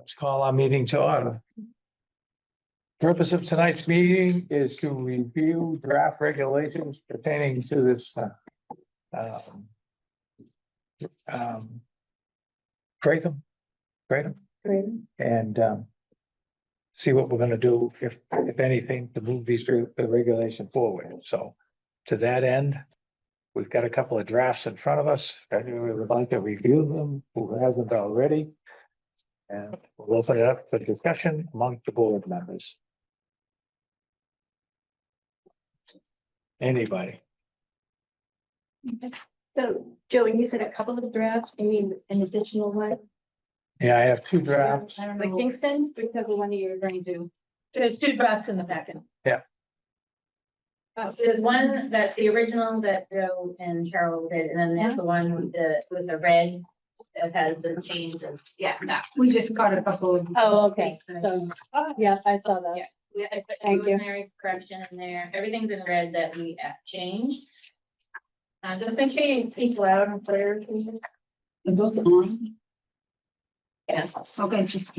Let's call our meeting to order. Purpose of tonight's meeting is to review draft regulations pertaining to this Kratom, and see what we're gonna do, if anything, to move the regulation forward. So to that end, we've got a couple of drafts in front of us. If anyone would like to review them, who hasn't already. And we'll open it up for discussion among the board members. Anybody? So, Joe, you said a couple of drafts, you mean an additional one? Yeah, I have two drafts. Like Kingston, because the one you're referring to. There's two drafts in the packet. Yeah. There's one that's the original that Joe and Cheryl did, and then there's the one that was a red that has the change of, that. We just got a couple of. Oh, okay, so, yeah, I saw that. Yeah. We had a Thank you. rosemary correction in there. Everything's in red that we changed. Just make sure you speak loud and clear. They're both on. Yes. Okay, just.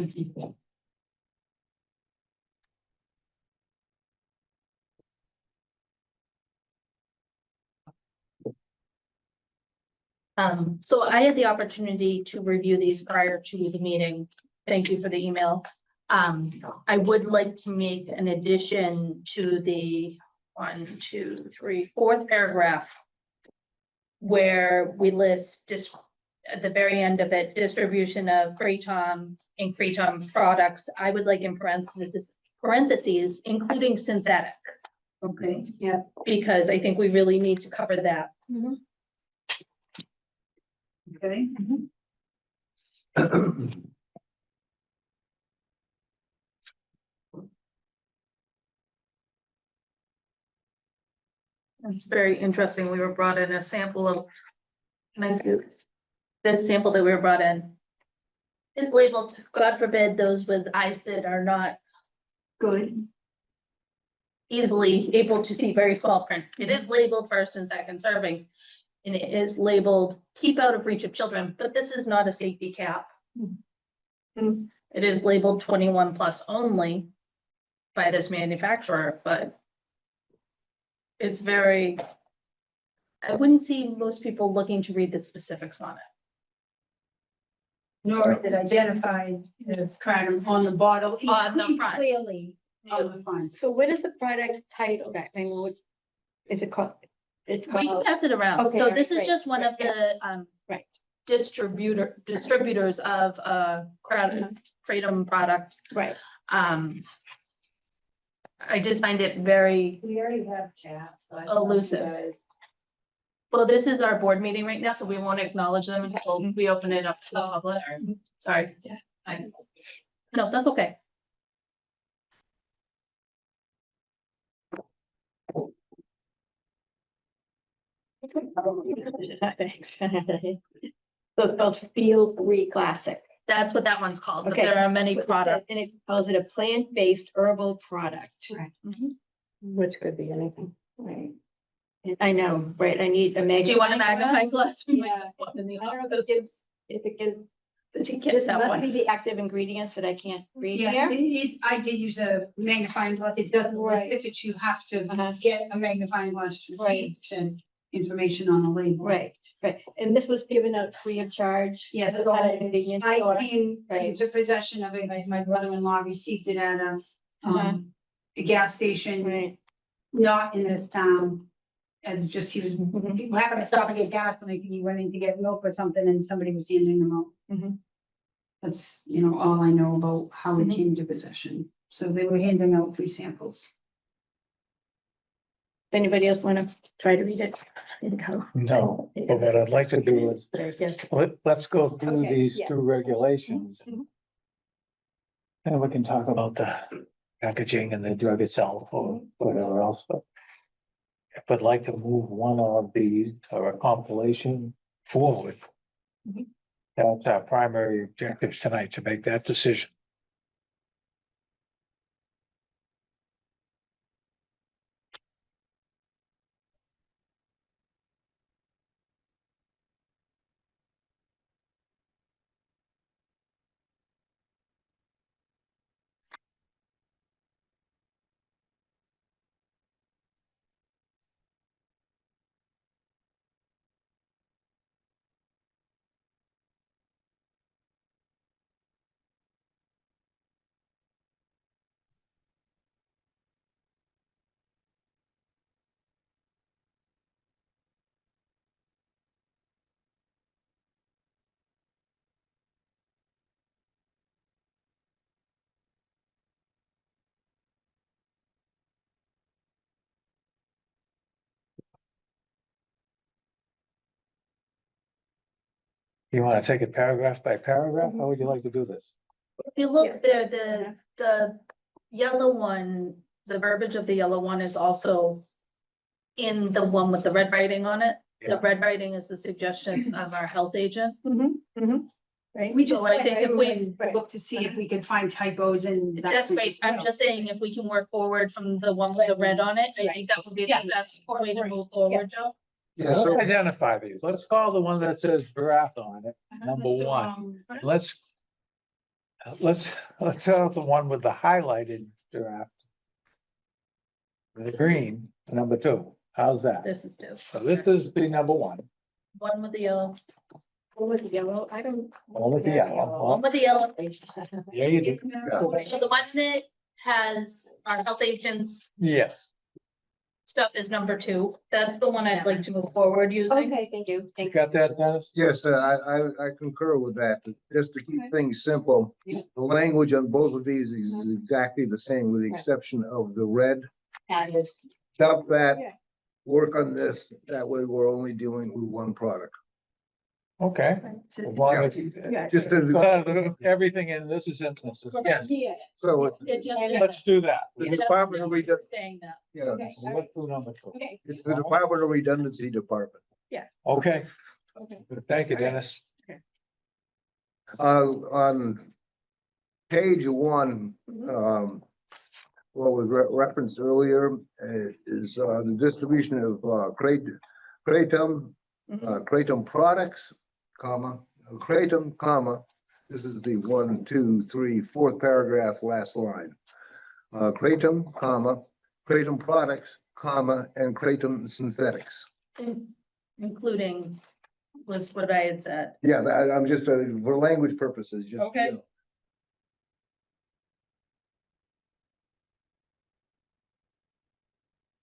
So I had the opportunity to review these prior to the meeting. Thank you for the email. I would like to make an addition to the 1, 2, 3, 4th paragraph, where we list just at the very end of it, distribution of Kratom and Kratom products. I would like in parentheses, including synthetic, Okay, Yeah. because I think we really need to cover that. okay. It's very interesting. We were brought in a sample of, this sample that we were brought in is labeled, God forbid, those with eyes that are not Good. easily able to see very small print. It is labeled first and second serving, and it is labeled keep out of reach of children, but this is not a safety cap. It is labeled 21 plus only by this manufacturer, but it's very, I wouldn't see most people looking to read the specifics on it. Nor is it identified as Kratom on the bottle. On the front. Clearly on the front. So what is the product title? I mean, what is it called? It's We can called, pass it around. Okay, So all this right, is just one of the right. distributors of Kratom product. Right. I just find it very We already have chat. elusive. Well, this is our board meeting right now, so we won't acknowledge them until we open it up to the public. Sorry. Yeah. No, that's okay. Thanks. So it's called Feel Free Classic. That's what that one's called, but Okay. there are many products. And it calls it a plant-based herbal product. Right. Mhm. Which could be anything. Right. I know, right, I need a Do you want a magnifying magnifying glass? We might Yeah. have one in the glass. I don't know office. if it gives, The two this kids have must be one. the active ingredients that I can't read Yeah, here. it is, I did use a magnifying glass. It doesn't Right. list it, you have Uh-huh. to get a magnifying glass to Right. read the information on the label. Right, right, and this was given out free of charge. Yes, It's not a convenience store. I came Right. into possession of it, my brother-in-law received it at Uh-huh. a gas station, Right. not in this town. As just, he was, Mhm. people happened to stop and get gas, and he went in to get milk or something, and somebody was handing them out. Mhm. That's, all I know about how it Mhm. came to possession. So they were handing out free samples. Does anybody else want to try to read it? Go. No, but what I'd like to do is, Yes. let's go through Okay, these yeah. two regulations. Mhm. And we can talk about the packaging and the drug itself or whatever else, but. If I'd like to move one of these or a compilation forward. Mhm. That's our primary objective tonight, to make that decision. You want to take it paragraph by paragraph? How would you like to do this? If you look there, the yellow one, the verbiage of the yellow one is also in the one with the red writing on it. The Yeah. red writing is the suggestions of our health agent. Right? We just, So I think if we- look to see if we could find typos and. that That's kind of great. I'm stuff. just saying if we can work forward from the one with the red on it, I think that would be Yeah. the best way to move forward, Joe. Yeah, let's identify these. Let's call the one that says draft on it, number one. Let's set out the one with the highlighted draft. The green, number two. How's that? This is two. So this is the number one. One with the yellow, One with the yellow, I don't. One with the yellow. one with the yellow. Yeah, you do. So the one that has our health agents Yes. stuff is number two. That's the one I'd like to move forward using. Okay, thank you. You Thanks. got that, Dennis? Yes, I concur with that. Just to keep things simple, the language on both of these is exactly the same with the exception of the red. Added. Stop that, Yeah. work on this. That way we're only dealing with one product. Okay. So- As long as- Yeah. Just as, Everything in this is instances. Yeah, Yeah. so it's, It just. let's do that. the Department of Redundancy, Saying that. yeah, Okay. Let's do number two. Okay. it's the Department of Redundancy Department. Okay, Okay. thank you, Dennis. On page one, what was referenced earlier is the distribution of kratom, kratom products, comma, kratom, comma. This is the 1, 2, 3, 4th paragraph, last line. Kratom, comma, kratom products, comma, and kratom synthetics. Including was what I had said. Yeah, I'm just, for language purposes, just. Okay. You know.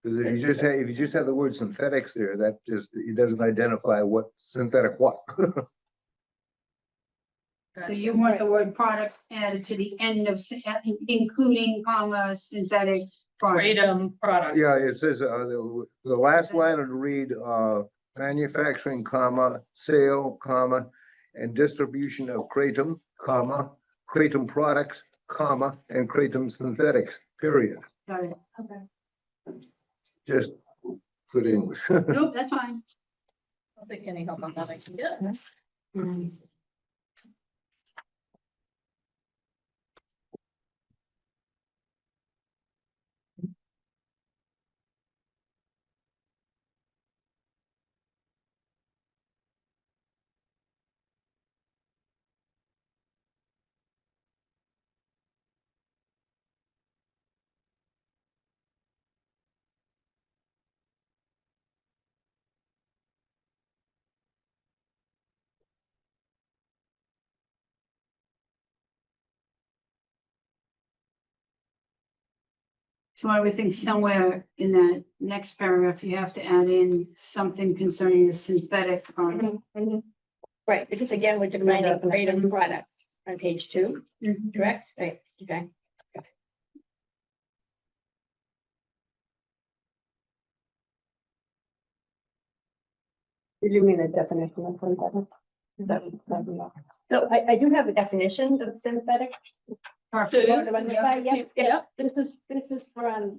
Because if you just have the word synthetics there, that just, it doesn't identify what synthetic what. So you want the word products added to the end of, including comma synthetic products. Kratom product. Yeah, it says, the last line would read, manufacturing, comma, sale, comma, and distribution of kratom, comma, kratom products, comma, and kratom synthetics, period. Got it. Just good English. Nope, that's fine. I don't think any help on that I can get. So I would think somewhere in that next paragraph, you have to add in something concerning the synthetic. Right, because again, we're defining kratom products on page 2, correct? Right, okay. Did you mean a definition of synthetic? Is that what you're talking So I do have a definition of synthetic. So, Yeah, this is from,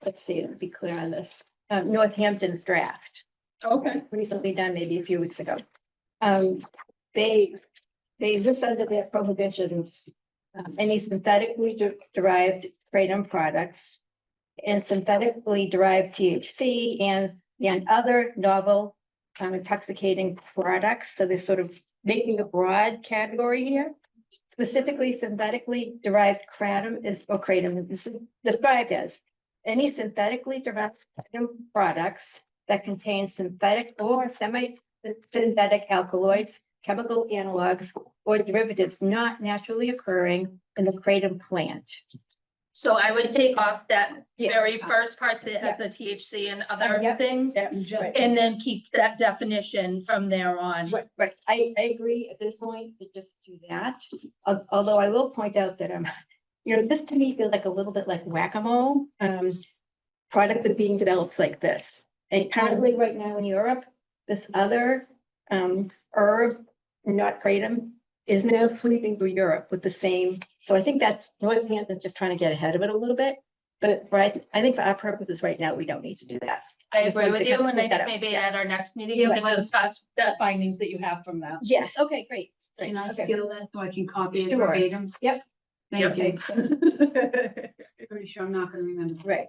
let's see, let's be clear on this, Northampton's draft, Okay. recently done, maybe a few weeks ago. They list under their prohibitions, any synthetically derived kratom products and synthetically derived THC and other novel intoxicating products. So they're sort of making a broad category here. Specifically, synthetically derived kratom is described as any synthetically derived kratom products that contain synthetic or semi-synthetic alkaloids, chemical analogs, or derivatives not naturally occurring in the kratom plant. So I would take off that Yeah. very first part that has the THC and other Yep. things. Right. And then keep that definition from there on. Right, I agree at this point to just do that, although I will point out that, this to me feels like a little bit like whack-a-mole. Products are being developed like this, and currently right now in Europe, this other herb not kratom, is now sweeping through Europe with the same. So I think that's, Northampton's just trying to get ahead of it a little bit. But right, I think for our purposes right now, we don't need to do that. I just agree wanted with to you, kind of and I put that think out. maybe Yeah. at our next meeting, Yeah, we can let's- discuss the findings that you have from that. Yes, okay, great. Can I Okay. steal that so I can copy it Sure. verbatim? Yep. Thank you. Okay. Pretty sure I'm not gonna remember. Right.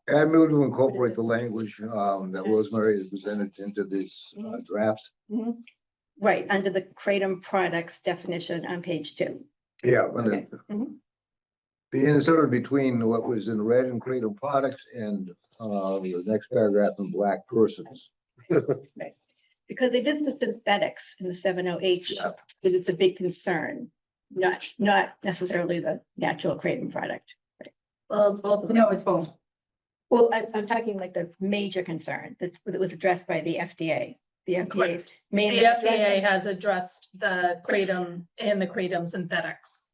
I move to incorporate the language, that Rosemary has presented into these drafts. Mhm. Right, under the kratom products definition on page 2. Yeah. and Okay. it- Mhm. Be inserted between what was in red and kratom products and, the next paragraph in black persons. Because it is the synthetics in the 70H, Yeah. that it's a big concern, not necessarily the natural kratom product. Well, it's both of them. No, it's both. Well, I'm talking like the major concern that was addressed by the FDA. The FDA's Correct. mainly. The FDA has addressed the kratom and the kratom synthetics.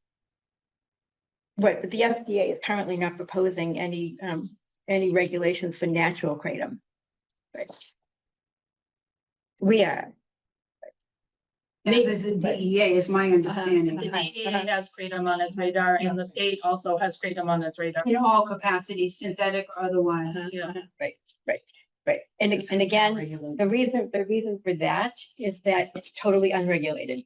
Right, but the FDA is currently not proposing any regulations for natural kratom. Right. We are. As is the DEA, is my understanding. The Uh-huh, DEA uh-huh. has kratom on its radar, and the state also has kratom on its radar. In all capacities, synthetic or otherwise. Yeah. Right. And again, the reason for that is that it's totally unregulated.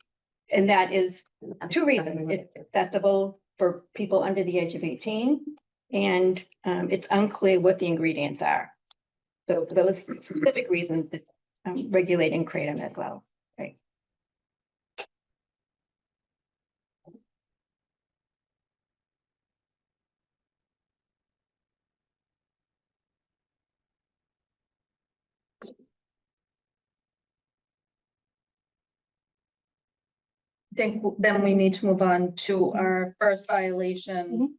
And that is 2 reasons. It's accessible for people under the age of 18, and it's unclear what the ingredients are. So for those specific reasons, that regulating kratom as well, right? Think then we need to move on to our first violation.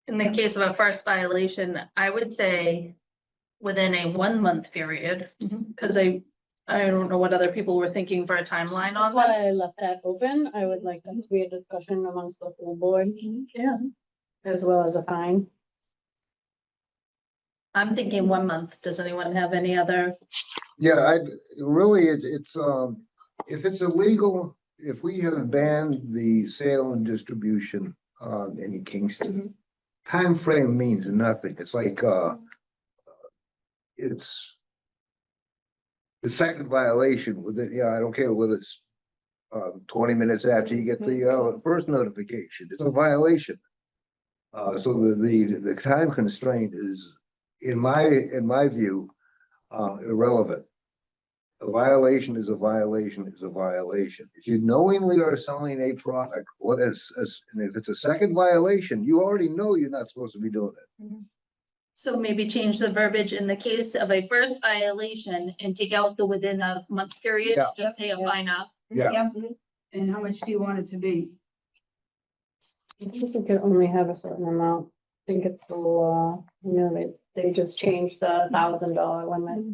In the case of a first violation, I would say within a 1-month period, because I don't know what other people were thinking for a timeline That's on that. why I left that open. I would like that to be a discussion amongst the full board. Yeah. As well as a fine. I'm thinking 1 month. Does anyone have any other? Yeah, really, if it's illegal, if we have banned the sale and distribution, in Kingston, time frame means nothing. It's like, it's the second violation with it, I don't care whether it's 20 minutes after you get the first notification, it's a violation. So the time constraint is, in my view, irrelevant. A violation is a violation is a violation. If you knowingly are selling a product, and if it's a second violation, you already know you're not supposed to be doing it. So maybe change the verbiage in the case of a first violation and take out the within a month period, Yeah. just say a fine off. Yeah. Yep. And how much do you want it to be? I think we can only have a certain amount. I think it's the law, they just changed the $1,000 limit.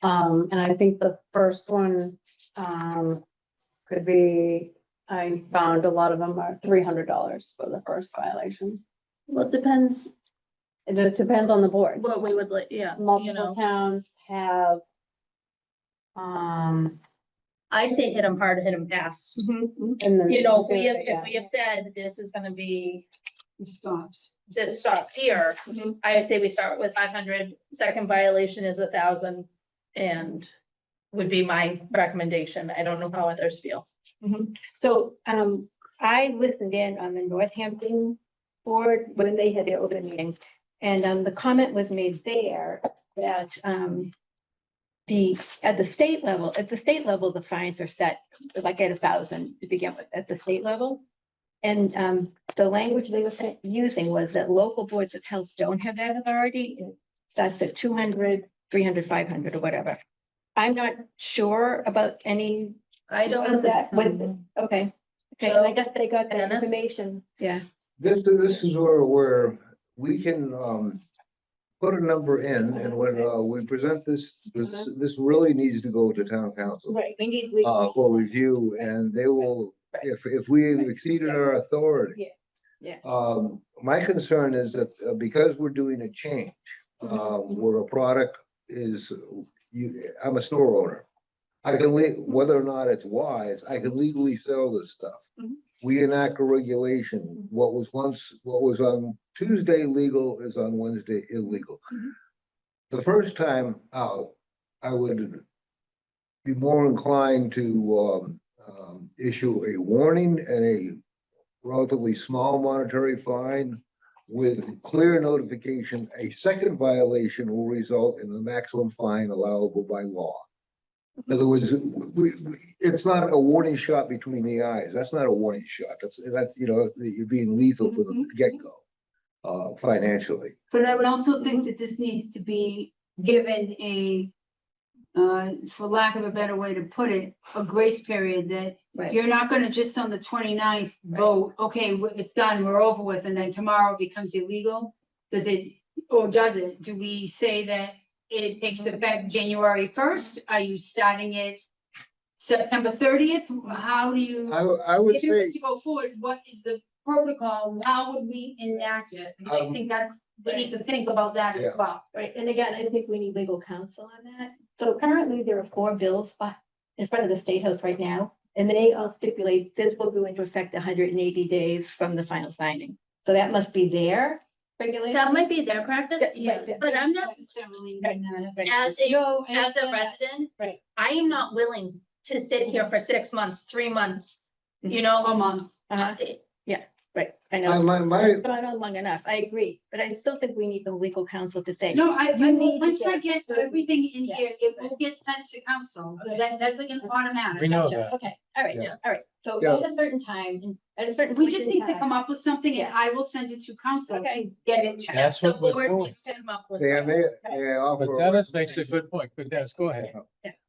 And I think the first one, could be, I found a lot of them are $300 for the first violation. Well, it depends It depends on the board. what we would like, yeah, you Multiple know, towns have, I say hit them hard, hit them fast. and then. You know, if we have said this is gonna be, It stops. this stops here, I say we start with 500, second violation is 1,000. And would be my recommendation. I don't know how others feel. So, I listened in on the Northampton board when they had their open meeting. And, the comment was made there that, at the state level, the fines are set like at 1,000 to begin with, at the state level. And, the language they were using was that local boards of health don't have that authority. It starts at 200, 300, 500 or whatever. I'm not sure about any I don't. of that with, okay. Okay, and I guess they got that Dennis? information, yeah. This is where we can, put a number in, and when, we present this really needs to go to town council. Right, we need. For review, and they will, if we have exceeded our authority. Yeah. My concern is that because we're doing a change, where a product is I'm a store owner. I can, whether or not it's wise, I can legally sell this stuff. Mhm. We enact a regulation. What was on Tuesday legal is on Wednesday illegal. Mhm. The first time out, I would be more inclined to issue a warning and a relatively small monetary fine with clear notification. A second violation will result in the maximum fine allowable by law. In other words, it's not a warning shot between the eyes. That's not a warning shot. That's, you're being lethal from the get-go, financially. But I would also think that this needs to be given a, for lack of a better way to put it, a grace period that Right. you're not gonna just on the 29th vote, okay, it's done, we're over with, and then tomorrow it becomes illegal? Does it, or does it? Do we say that it takes effect January 1st? Are you starting it September 30th? How do you? I would If you were say, to go forward, what is the protocol? How would we enact it? Because I think that's, we need to think about that Yeah. as well. Right, and again, I think we need legal counsel on that. So currently, there are 4 bills in front of the State House right now, and they all stipulate this will go into effect 180 days from the final signing. So that must be their regulation. That might be their practice, Yeah, but I'm not, Necessarily Right. mean that. Right. as a, No, I as a understand that. resident, Right. I am not willing to sit here for 6 months, 3 months, you know? A month. Uh-huh, right, I know. my, It's gone on long enough, I agree, but I still think we need the legal counsel to say. No, You need to once I get get everything in Yeah. here, it will get sent to council. So that's like an automatic. We know Gotcha. that. Okay, all right, Yeah. all right, so Yeah. at a certain time, at a certain. We point just in need to time- come up with something and Yeah. I will send it to council Okay. to get it checked. That's The what we're board doing. needs to come up with may I, something. may I offer? But a Dennis makes a recommendation? good point. But Dennis, go ahead.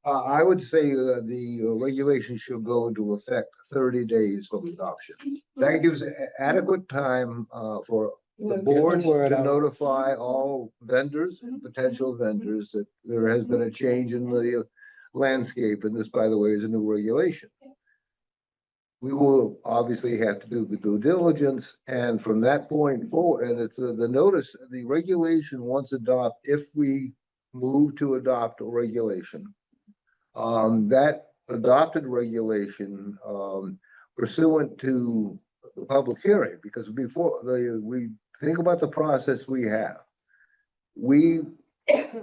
I would say the regulation should go into effect 30 days from adoption. That gives adequate time for the Get the board word to out. notify all vendors and potential vendors that there has been a change in the landscape. And this, by the way, is a new regulation. We will obviously have to do the due diligence, and from that point forward, and it's the notice, the regulation once if we move to adopt a regulation, that adopted regulation, pursuant to the public hearing, because before we think about the process we have, we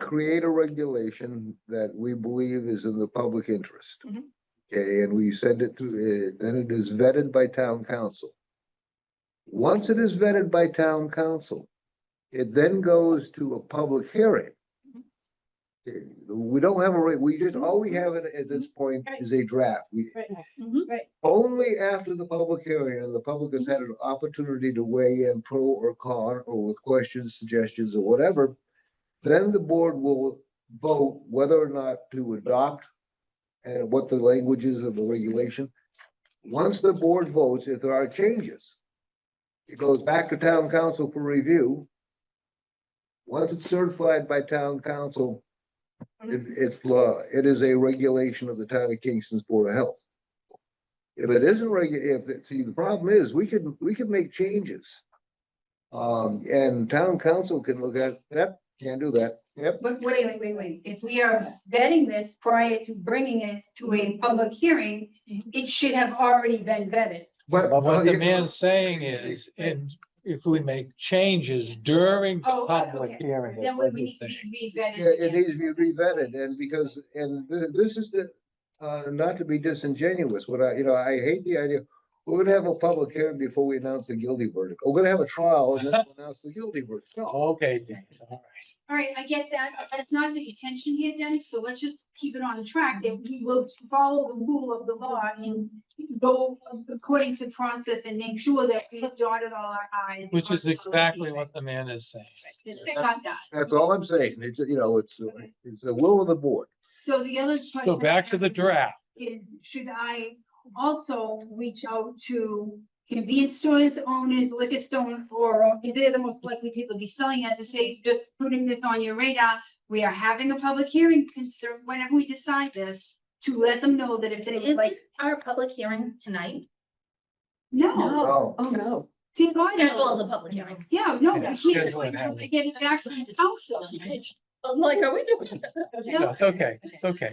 create a regulation that we believe is in the public interest. Mhm. Okay, and we send it to, then it is vetted by town council. Once it is vetted by town council, it then goes to a public hearing. We don't have we just, all we have at this point is a draft. Right, Only after the public hearing and the public has had an opportunity to weigh in pro or con, or with questions, suggestions, or whatever, then the board will vote whether or not to adopt and what the language is of the regulation. Once the board votes, if there are changes, it goes back to town council for review. Once it's certified by town council, it's law. It is a regulation of the town of Kingston's Board of Health. If it isn't see, the problem is, we can make changes. And town council can look at, yep, can't do that, yep. But wait. If we are vetting this prior to bringing it to a public hearing, it should have already been vetted. But what the yeah, man's saying is, if we make changes during the Oh, public okay. hearing. is Then what we he's need to saying. be re-vetted. Yeah, it again. needs to be revetted, and because, this is the, not to be disingenuous, but I hate the idea. We're gonna have a public hearing before we announce the guilty verdict. We're gonna have a trial and then we'll announce the guilty verdict. No. Okay, Dennis, all right. All right, I get that. That's not the intention here, Dennis, so let's just keep it on track. That we will follow the rule of the law and go according to process and make sure that we have dotted all our i's. Which is exactly what the man is saying. Just got that. That's all I'm saying. It's, it's the will of the board. So the other So question. back to the draft. Is, should I also reach out to convenience stores owners, liquor store, or is they the most likely people to be selling it, to say, just putting this on your radar? We are having a public hearing concern whenever we decide this, to let them know that if they would Isn't like. our public hearing tonight? No, Oh, oh, no. see, God, Schedule no. the public hearing. Yeah, no, Yeah, we schedule can't, it, have we it. get it back from the council. I'm like, are we doing? No, it's okay, it's okay.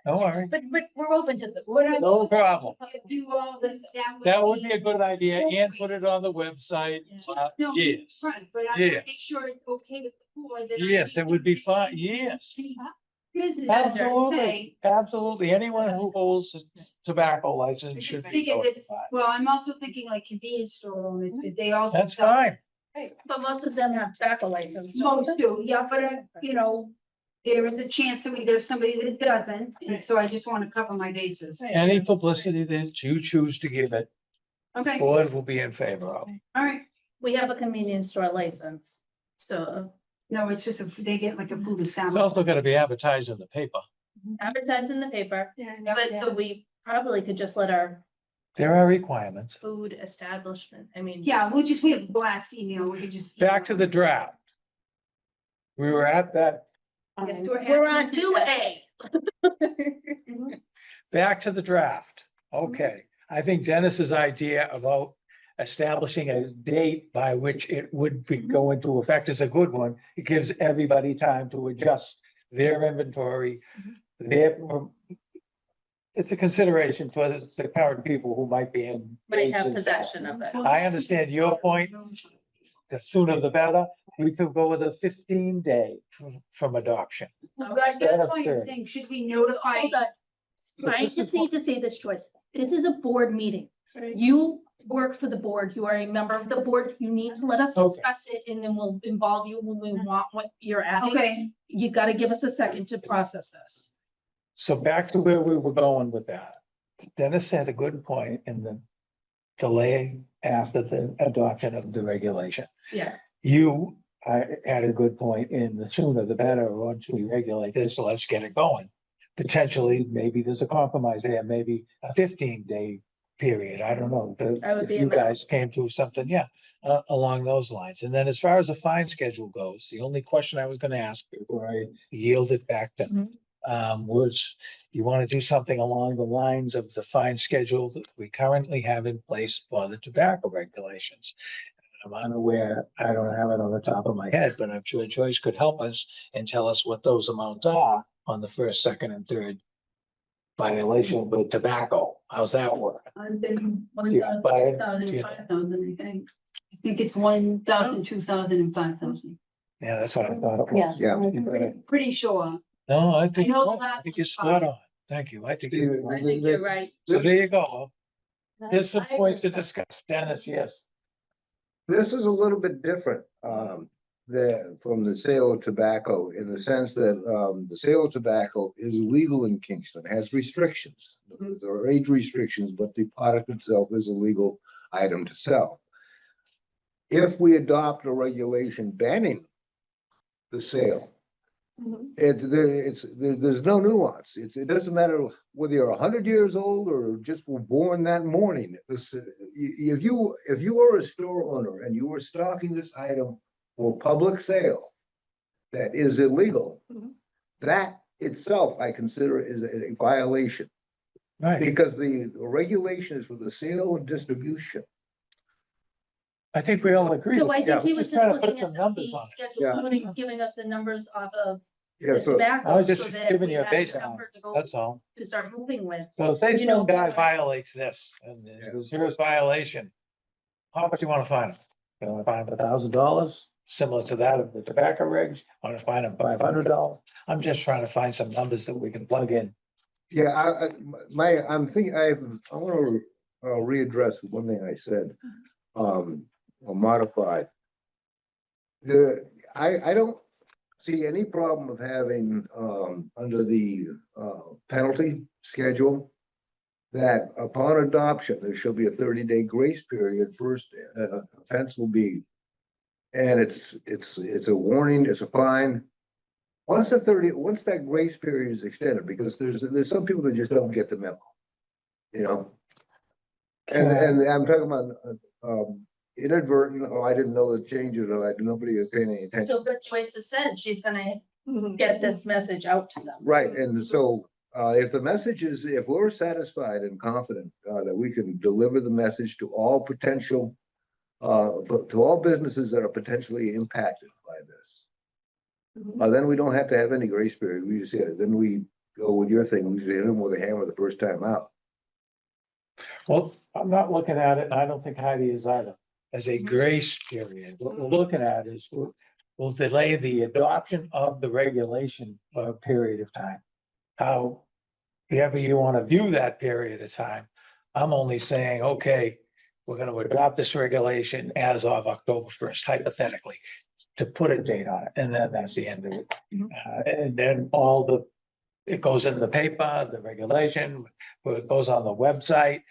Don't worry. But we're open to the. What I No problem. do all the. That would be a good idea, and put it on the website. No, Yes, right, but I yes. wanna make sure it's okay with the board. that I Yes, that would be fine, need to yes. Business. Absolutely, Okay. absolutely. Anyone who holds a tobacco license I'm should just be thinking this, notified. well, I'm also thinking like convenience store owners, because they also. That's sell- fine. But most of them have tobacco license. Most do, yeah, but you know, there is a chance that there's somebody that doesn't, and so I just want to cover my bases. Any publicity that you choose to give it, Okay, all board will be in favor of. right. We have a convenience store license, so No, it's just, they get like a food It's sandwich. also gonna be advertised in the paper. advertised in the paper, Yeah, but so we probably could just let our There are requirements. food establishment, I mean. Yeah, we have blast email, we could just. Back to the draft. We were at that, Yes, We're on 2A. back to the draft. Okay, I think Dennis's idea about establishing a date by which it would be go into effect is a good one. It gives everybody time to adjust their inventory, their. It's a consideration for the current people who might be in. Might have possession of it. I understand your point. The sooner the better. We could go with a 15-day from adoption. Well, that's why I'm saying, should we notify? Hold on. I just need to say this, Joyce. This is a board meeting. You work for the board. You are a member of the board. You need to let us Okay. discuss it and then we'll involve you when we want what you're adding. Okay, You gotta give us a second to process this. So back to where we were going with that. Dennis had a good point in the delay after the adoption of the regulation. Yeah. You had a good point in the sooner the better, once we regulate this, so let's get it going. Potentially, maybe there's a compromise there, maybe a 15-day period, I don't know. I would If be you in that. guys came to something, yeah, along those lines. And then as far as the fine schedule goes, the only question I was gonna ask before I yield it back to Mhm. was, you want to do something along the lines of the fine schedule that we currently have in place for the tobacco regulations. I'm unaware, I don't have it on the top of my head, but I'm sure Joyce could help us and tell us what those amounts are on the first, second, and third violation with tobacco. How's that work? I've been Yeah, but I- yeah. 5,000, I think. I think it's 1,000, 2,000 and 5,000. Yeah, that's what I thought it was. Yeah. Yeah. Pretty sure. No, I think, know the I last think you're one's spot fine. on. Thank you. I think, I think you're right. so there you go. There's some points to discuss. Dennis, yes. This is a little bit different, from the sale of tobacco in the sense that, the sale of tobacco is legal in Kingston, has restrictions. There are age restrictions, but the product itself is a legal item to sell. If we adopt a regulation banning the sale, there's no nuance. It doesn't matter whether you're 100 years old or just were born that morning. If you are a store owner and you are stocking this item for public sale that is illegal, that itself I consider is a violation, Right. because the regulation is for the sale and distribution. I think we all agree. So with- I yeah, think he we're was just just trying to put looking some at numbers the on it. schedule, Yeah. giving us the numbers off of Yeah, the so, I tobacco. was just so that giving we you a had baseline. number to go- That's all. To start moving with. So say You know, some guy what- violates this and there's a serious violation. How much you want to fine him? You want to fine him $1,000, similar to that of the tobacco regs? Want to fine him $500? I'm just trying to find some numbers that we can plug in. yeah, I'm thinking, I want to readdress one thing I said, or modify. I don't see any problem of having, under the, penalty schedule, that upon adoption, there shall be a 30-day grace period. First, offense will be, and it's a warning, it's a fine. Once that grace period is extended, because there's some people that just don't get the memo, you know? And I'm talking about, inadvertent, oh, I didn't know the changes, or nobody was paying any attention. So but Joyce has said she's gonna get this message out to them. Right, and so, if the message is, if we're satisfied and confident, that we can deliver the message to all potential, to all businesses that are potentially impacted by this, Then we don't have to have any grace period. We just, then we go with your thing. We just hit them with a hammer the first time out. Well, I'm not looking at it, and I don't think Heidi is either, as a grace period. What we're looking at is we'll delay the adoption of the regulation for a period of time. However you want to view that period of time, I'm only saying, okay, we're gonna adopt this regulation as of October 1st, hypothetically, to put a date on it, and then that's the end of it. And then it goes in the paper, the regulation, it goes on the website.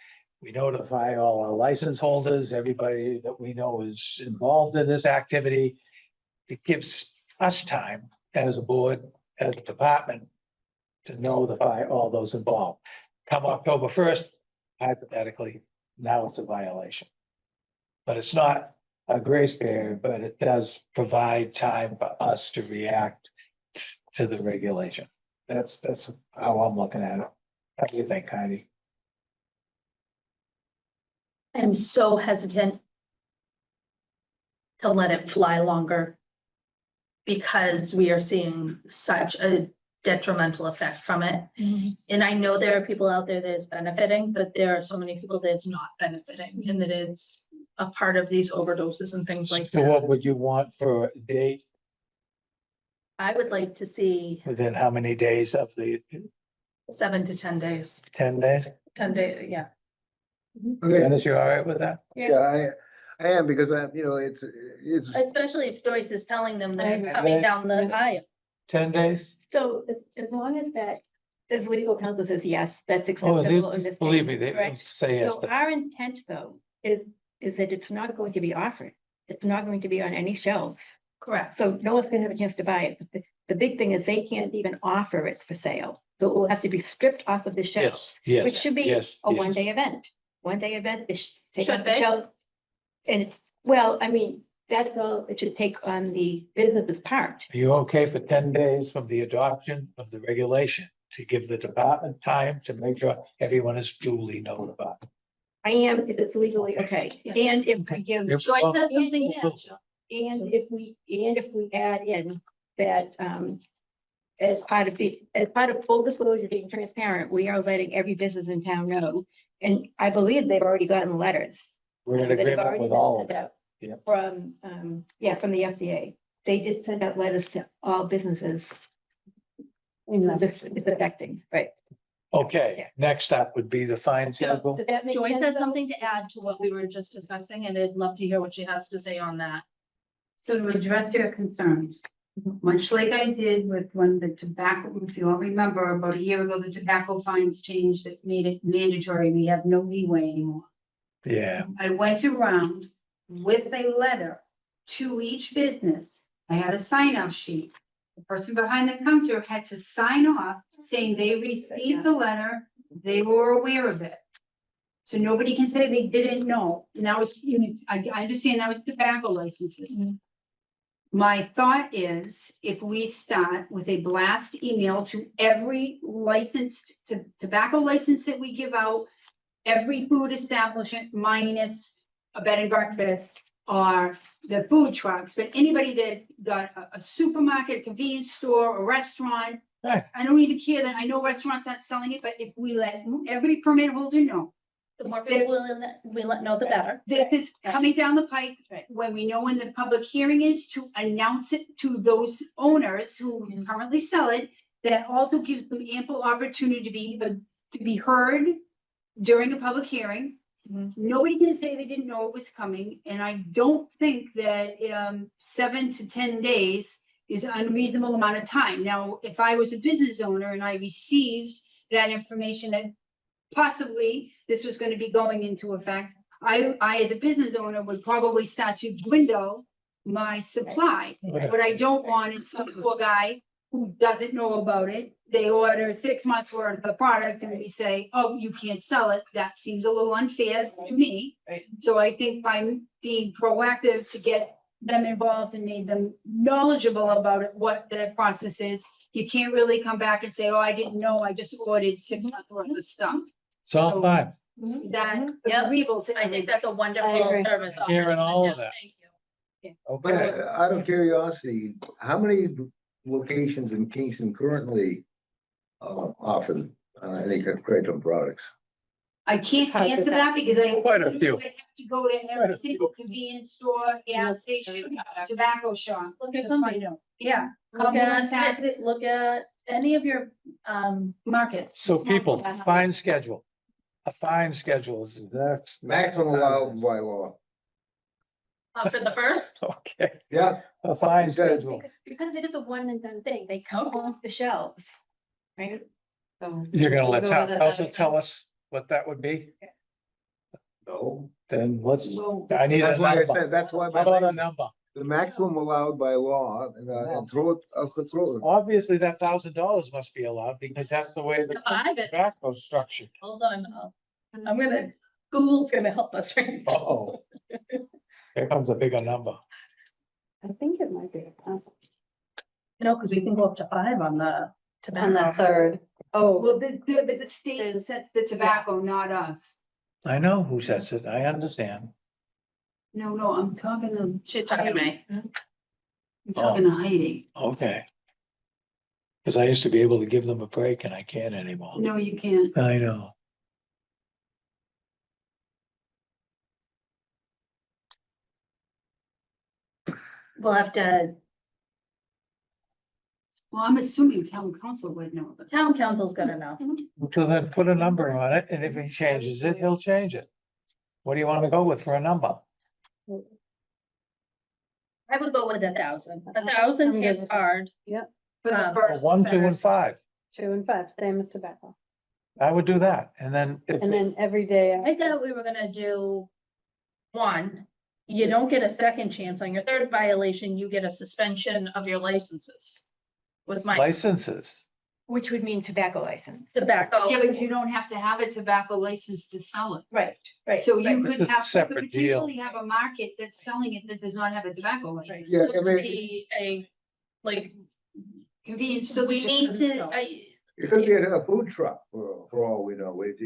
We notify all our license holders, everybody that we know is involved in this activity. It gives us time as a board, as a department, to notify all those involved. Come October 1st, hypothetically, now it's a violation. But it's not a grace period, but it does provide time for us to react to the regulation. That's how I'm looking at it. How do you think, Heidi? I'm so hesitant to let it fly longer because we are seeing such a detrimental effect from it. And I know there are people out there that it's benefiting, but there are so many people that it's not benefiting and that it's a part of these overdoses and things like So that. what would you want for a date? I would like to see Within how many days of the 7 to 10 days, 10 days? 10 days, yeah. Okay. Dennis, you all right with that? Yeah, I am because it's, Especially if Joyce is telling them I they're agree. coming down the aisle. 10 days? So as long as that, as legal counsel says, yes, that's Oh, acceptable in this believe case, me, they correct? say yes. So our intent though is that it's not going to be offered. It's not going to be on any shelf. Correct. So no one's gonna have a chance to buy it. But the big thing is they can't even offer it for sale. So it will have to be stripped off of the shelf, Yes, which yes, should be yes, a yes. one-day event. One-day event, they take Should off the be. shelf. And it's, well, I mean, that's all it should take on the business's part. Are you okay for 10 days from the adoption of the regulation to give the department time to make sure everyone is duly notified? I am, if it's legally okay. Yeah. And if we give, If- Joyce says something. Yeah. and if we add in that, as part of full disclosure, being transparent, we are letting every business in town know. And I believe they've already gotten letters. We're in that have agreement already with been all of sent that. out Yeah. from the FDA. They did send out letters to all businesses In who that- this is affecting, right? Okay, next up would be the fine schedule. Does that make Joyce sense, had though? something to add to what we were just discussing, and I'd love to hear what she has to say on that. So to address your concerns, much like I did with when the tobacco, if you all remember, about a year ago, the tobacco fines changed that made it mandatory. We have no leeway anymore. Yeah, I went around with a letter to each business. I had a sign off sheet. The person behind the counter had to sign off saying they received the letter, they were aware of it. So nobody can say they didn't know. And that was, I understand that was tobacco licenses. My thought is if we start with a blast email to every licensed tobacco license that we give out, every food establishment minus a bed and breakfast or the food trucks, but anybody that's got a supermarket, a convenience store, a restaurant. Right. I don't even care that I know restaurants aren't selling it, but if we let every permit holder know The more people we let know, the better. this is coming down the pike, Right. when we know when the public hearing is, to announce it to those owners who currently sell it. That also gives them ample opportunity to be heard during a public hearing. Mhm. Nobody can say they didn't know it was coming, and I don't think that 7 to 10 days is an unreasonable amount of time. Now, if I was a business owner and I received that information that possibly this was going to be going into effect, I as a business owner would probably start to dwindle my supply. What I don't want is some poor guy who doesn't know about it. They order 6 months worth of the product and we say, oh, you can't sell it. That seems a little unfair to me. Right. So I think by being proactive to get them involved and made them knowledgeable about it, what the process is, you can't really come back and say, oh, I didn't know, I just ordered 6 months worth of stuff. it's all So- fine. Is that Yep. agreeable to I think that's a I wonderful agree. service. Hearing all of that. Thank you. but Okay, out of curiosity, how many locations in Kingston currently offer any kind of Kratom products? I can't Hard to answer tell. that because I. Quite a few. I have to go to Quite a every single convenience store, gas station, tobacco shop. Look at to them. find out. Yeah. Look Cumberland has at, it. look at any of your, markets. So people, fine schedule. A fine schedule is, that's. Maximum allowed by law. For the first, Okay, Yeah, a fine You said- schedule. Because it is a one and done thing, they come Okay. off the shelves, right? So. You're gonna let We'll go town with it. council tell us what that would be? no. Then let's, Well, I need a That's why I number. said, that's why How about a my, number? the maximum allowed by law, and throw it, I could throw it. Obviously, that $1,000 must be allowed because that's the way the Five is- tobacco is structured. hold on, I'm gonna, Google's gonna help us right now. Uh-oh. Here comes a bigger number. I think it might be a pencil. No, because we can go up to 5 on the On the tobacco. third. Oh, Well, but the state There's- sets the tobacco, not us. I know who says it. I understand. No, I'm talking to. She's talking to me. I'm talking to Heidi. Okay. Because I used to be able to give them a break and I can't anymore. No, you can't. I know. We'll have to, Well, I'm assuming town council would know, but. town council's gonna know. So then put a number on it, and if he changes it, he'll change it. What do you want to go with for a number? I would go with 1,000. 1,000 I'm good hits with that. hard. For the Um, first. 1, 2, and first. 5. 2 and 5, same as tobacco. I would do that, and then if And then every day. I thought we were gonna do 1. You don't get a second chance on your third violation, you get a suspension of your licenses. Was my licenses, Which would mean tobacco license. tobacco. Yeah, but you don't have to have a tobacco license to sell it. Right, right. So you This could is a have, you separate could deal. potentially have a market that's selling it that does not have a tobacco license. Yeah, So I it mean- could be a, like, Convenience store. we that need just- to, It could be a food truck for all we know. It's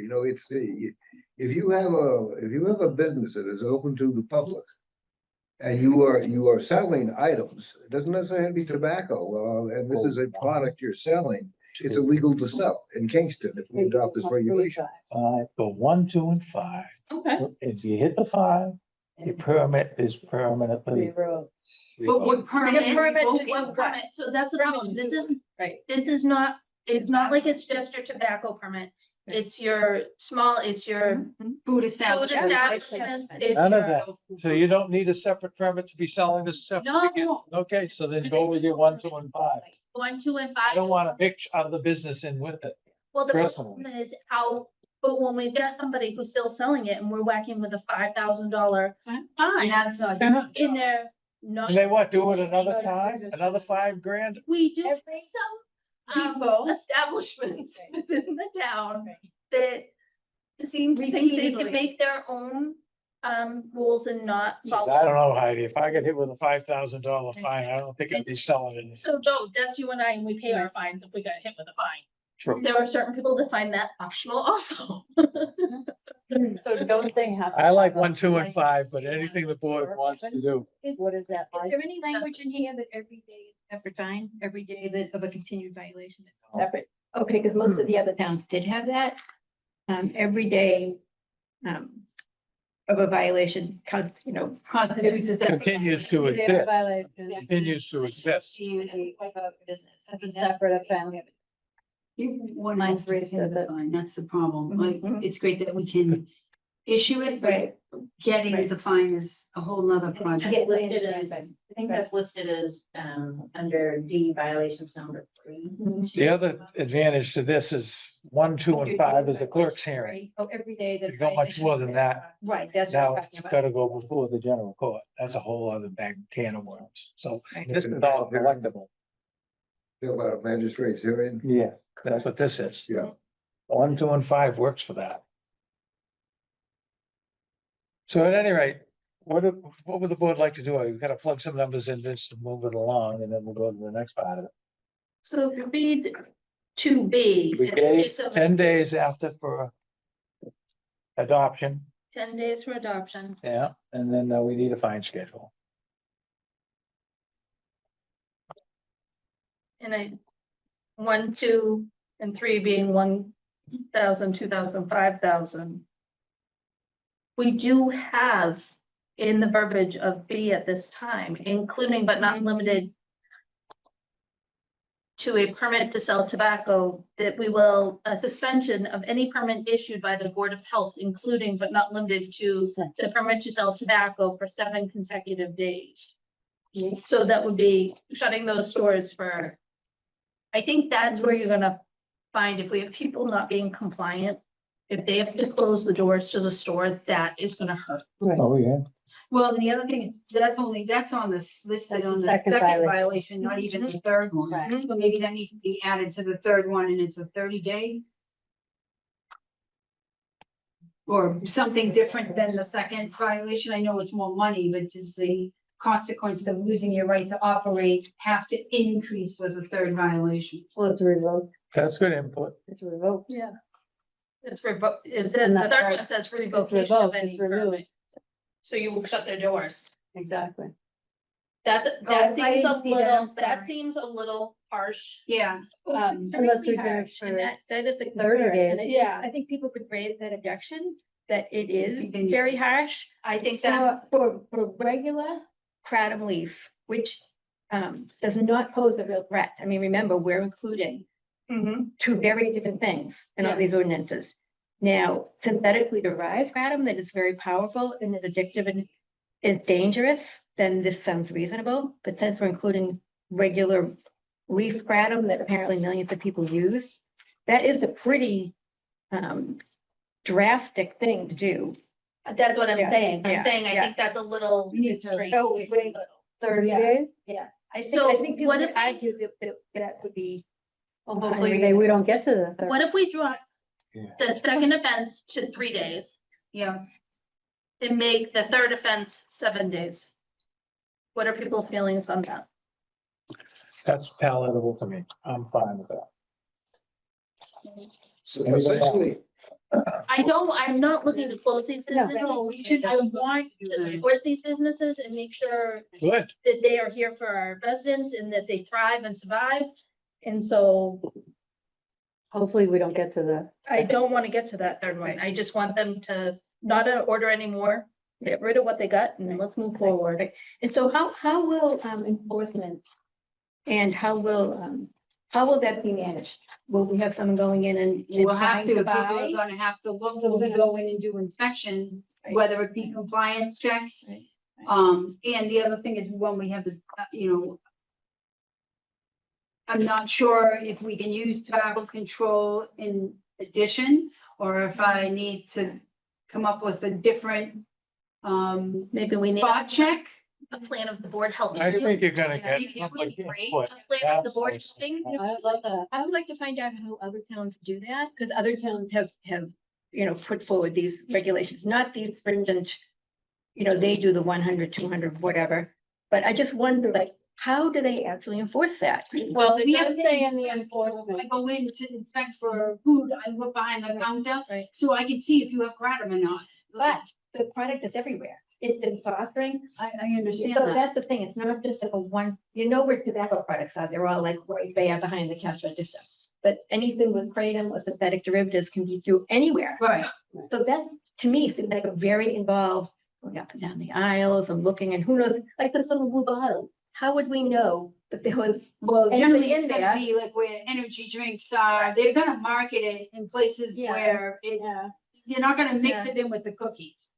if you have a business that is open to the public. And you are selling items, it doesn't necessarily have to be tobacco, and this is a product you're selling. It's illegal to sell in Kingston if we adopt this regulation. go 1, 2, and 5. okay, If you hit the 5, your permit is permanently. Rewrote. But what like permit? a permit to revoking one what? permit, so that's what I mean, this is, Right. this is not, it's not like it's just your tobacco permit. It's your small, it's your Food food establishment. establishments, it's None of your. that. So you don't need a separate permit to be selling this stuff. No. Okay, so then go with your 1, 2, and 5. 1, 2, and I 5. don't want to mix other business in with it. Well, the personally. problem is how, but when we've got somebody who's still selling it and we're whacking with a $5,000 And fine that's not. in there, not. And they what, do it another time, another $5,000? We do Every some people- establishments within the town that seem to think they Repeatedly. can make their own rules and not I follow. don't know, Heidi, if I get hit with a $5,000 fine, I don't think I'd be selling it. So Joe, that's you and I, and we pay our fines if we got hit with a fine. True. There are certain people that find that optional also. So don't they have? to I like have a 1, 2, and 5, license but to anything the run board store? wants to do. What is that Is like? there any language in here that every day after fine, every day that of a continued violation is separate? Okay, because most of the other towns did have that. Every day, of a violation counts, constitutes a separate Continues to Every day of exist, violation continues to exist. business. is a separate offense. One Mine has to three pay said the that- fine, that's the problem. Like, Mhm. it's great that we can issue it, but Right. getting Right. the fine is a whole nother project. Yeah, listed I as- understand. I think that's listed as, under D violations number 3. The other advantage to this is 1, 2, and 5 is a clerk's hearing. Right. Oh, every day that. You go much more than that. Right, that's what Now I'm it's talking about. gotta go before the general court. That's a whole other bag can of worms. So Right. this is all collectible. Feel about a magistrate's hearing? Yeah, that's what this is. Yeah. 1, 2, and 5 works for that. So at any rate, what would the board like to do? We've got to plug some numbers in just to move it along and then we'll go to the next part of it. So if you read 2B. We in gave case of 10 days after for adoption, 10 days for adoption. yeah, and then we need a fine schedule. and I, 1, 2, and 3 being 1,000, 2,000, 5,000. We do have in the verbiage of B at this time, including but not limited to a permit to sell tobacco, that we will, a suspension of any permit issued by the Board of Health, including but not limited to the permit to sell tobacco for 7 consecutive days. So that would be shutting those stores for, I think that's where you're gonna find if we have people not being compliant, if they have to close the doors to the store, that is gonna hurt. Right. Oh, yeah. Well, the other thing, is that's on this listed That's on the the second second violation. violation, not even the third one. Right. So maybe that needs to be added to the third one and it's a 30-day. Or something different than the second violation. I know it's more money, but just the consequence of losing your right to operate have to increase with the third violation. Well, it's revoked, That's good input. it's revoked. Yeah. It's revoked, it says, And the that's third right. one says It's revocation of revoked, any it's removed. permit. So you will shut their doors. Exactly. That Oh, I seems a didn't see that, little, I'm that sorry. seems a little harsh. Yeah, Unless we did it harsh, for and that is a 30 30 days. days. Yeah. I think people could raise that objection, that it is Then you- very harsh I think that, for regular kratom leaf, which does not pose a real threat. I mean, remember, we're including Mhm. 2 very different things in all these ordinances. Now, synthetically derived kratom that is very powerful and is addictive and is dangerous, then this sounds reasonable. But since we're including regular leaf kratom that apparently millions of people use, that is a pretty drastic thing to do. that's what I'm Yeah, saying. I'm yeah, saying, I yeah. think that's a little. We need to- extreme. Oh, wait. 30 Yeah. days? I think, So I think people what would if- argue that would be. Well, hopefully we don't get to the 30. What if we drop Yeah. the second offense to 3 days yeah. and make the third offense 7 days? What are people's feelings on that? That's palatable to me. I'm fine with that. So Anybody else? essentially, I'm not looking to close these No. businesses. No, we should- I want to support these businesses and make sure Good. that they are here for our residents and that they thrive and survive. And so Hopefully we don't get to the. I don't want to get to that third one. I just want them to not order anymore, get rid of what they got and let's move forward. Right. And so how will enforcement and how will that be managed? Will we have someone going in and We'll have trying to, people are buy? gonna have to look, when we go in and do inspections, Right. whether it be compliance checks. Right. And the other thing is when we have the, I'm not sure if we can use tobacco control in addition, or if I need to come up with a different, Maybe we need spot check. a plan of the board helping. I you. think you're gonna Yeah, get it would public be great. input. A plan of the board That's helping. I love that. I would like to find out how other towns do that, because other towns have, put forward these regulations, not these stringent, they do the 100, 200, whatever. But I just wonder, like, how do they actually enforce that? Well, We have does to say in the inspect, so if I enforcement. go in to inspect for food, I look behind the counter, Right. so I can see if you have kratom or not. But the product is everywhere. It's in soft drinks. I understand So that. that's the thing. It's not just like a one, where tobacco products are. They're all like right there behind the cash register. But anything with kratom or synthetic derivatives can be through anywhere. Right. So that, to me, seems like a very involved, going up and down the aisles and looking, and who knows, like this little blue bottle. How would we know that there was? Well, And generally in it's gonna there- be like where energy drinks are, they're gonna market it in places Yeah. where Yeah, you're not gonna mix Yeah. it in with the cookies.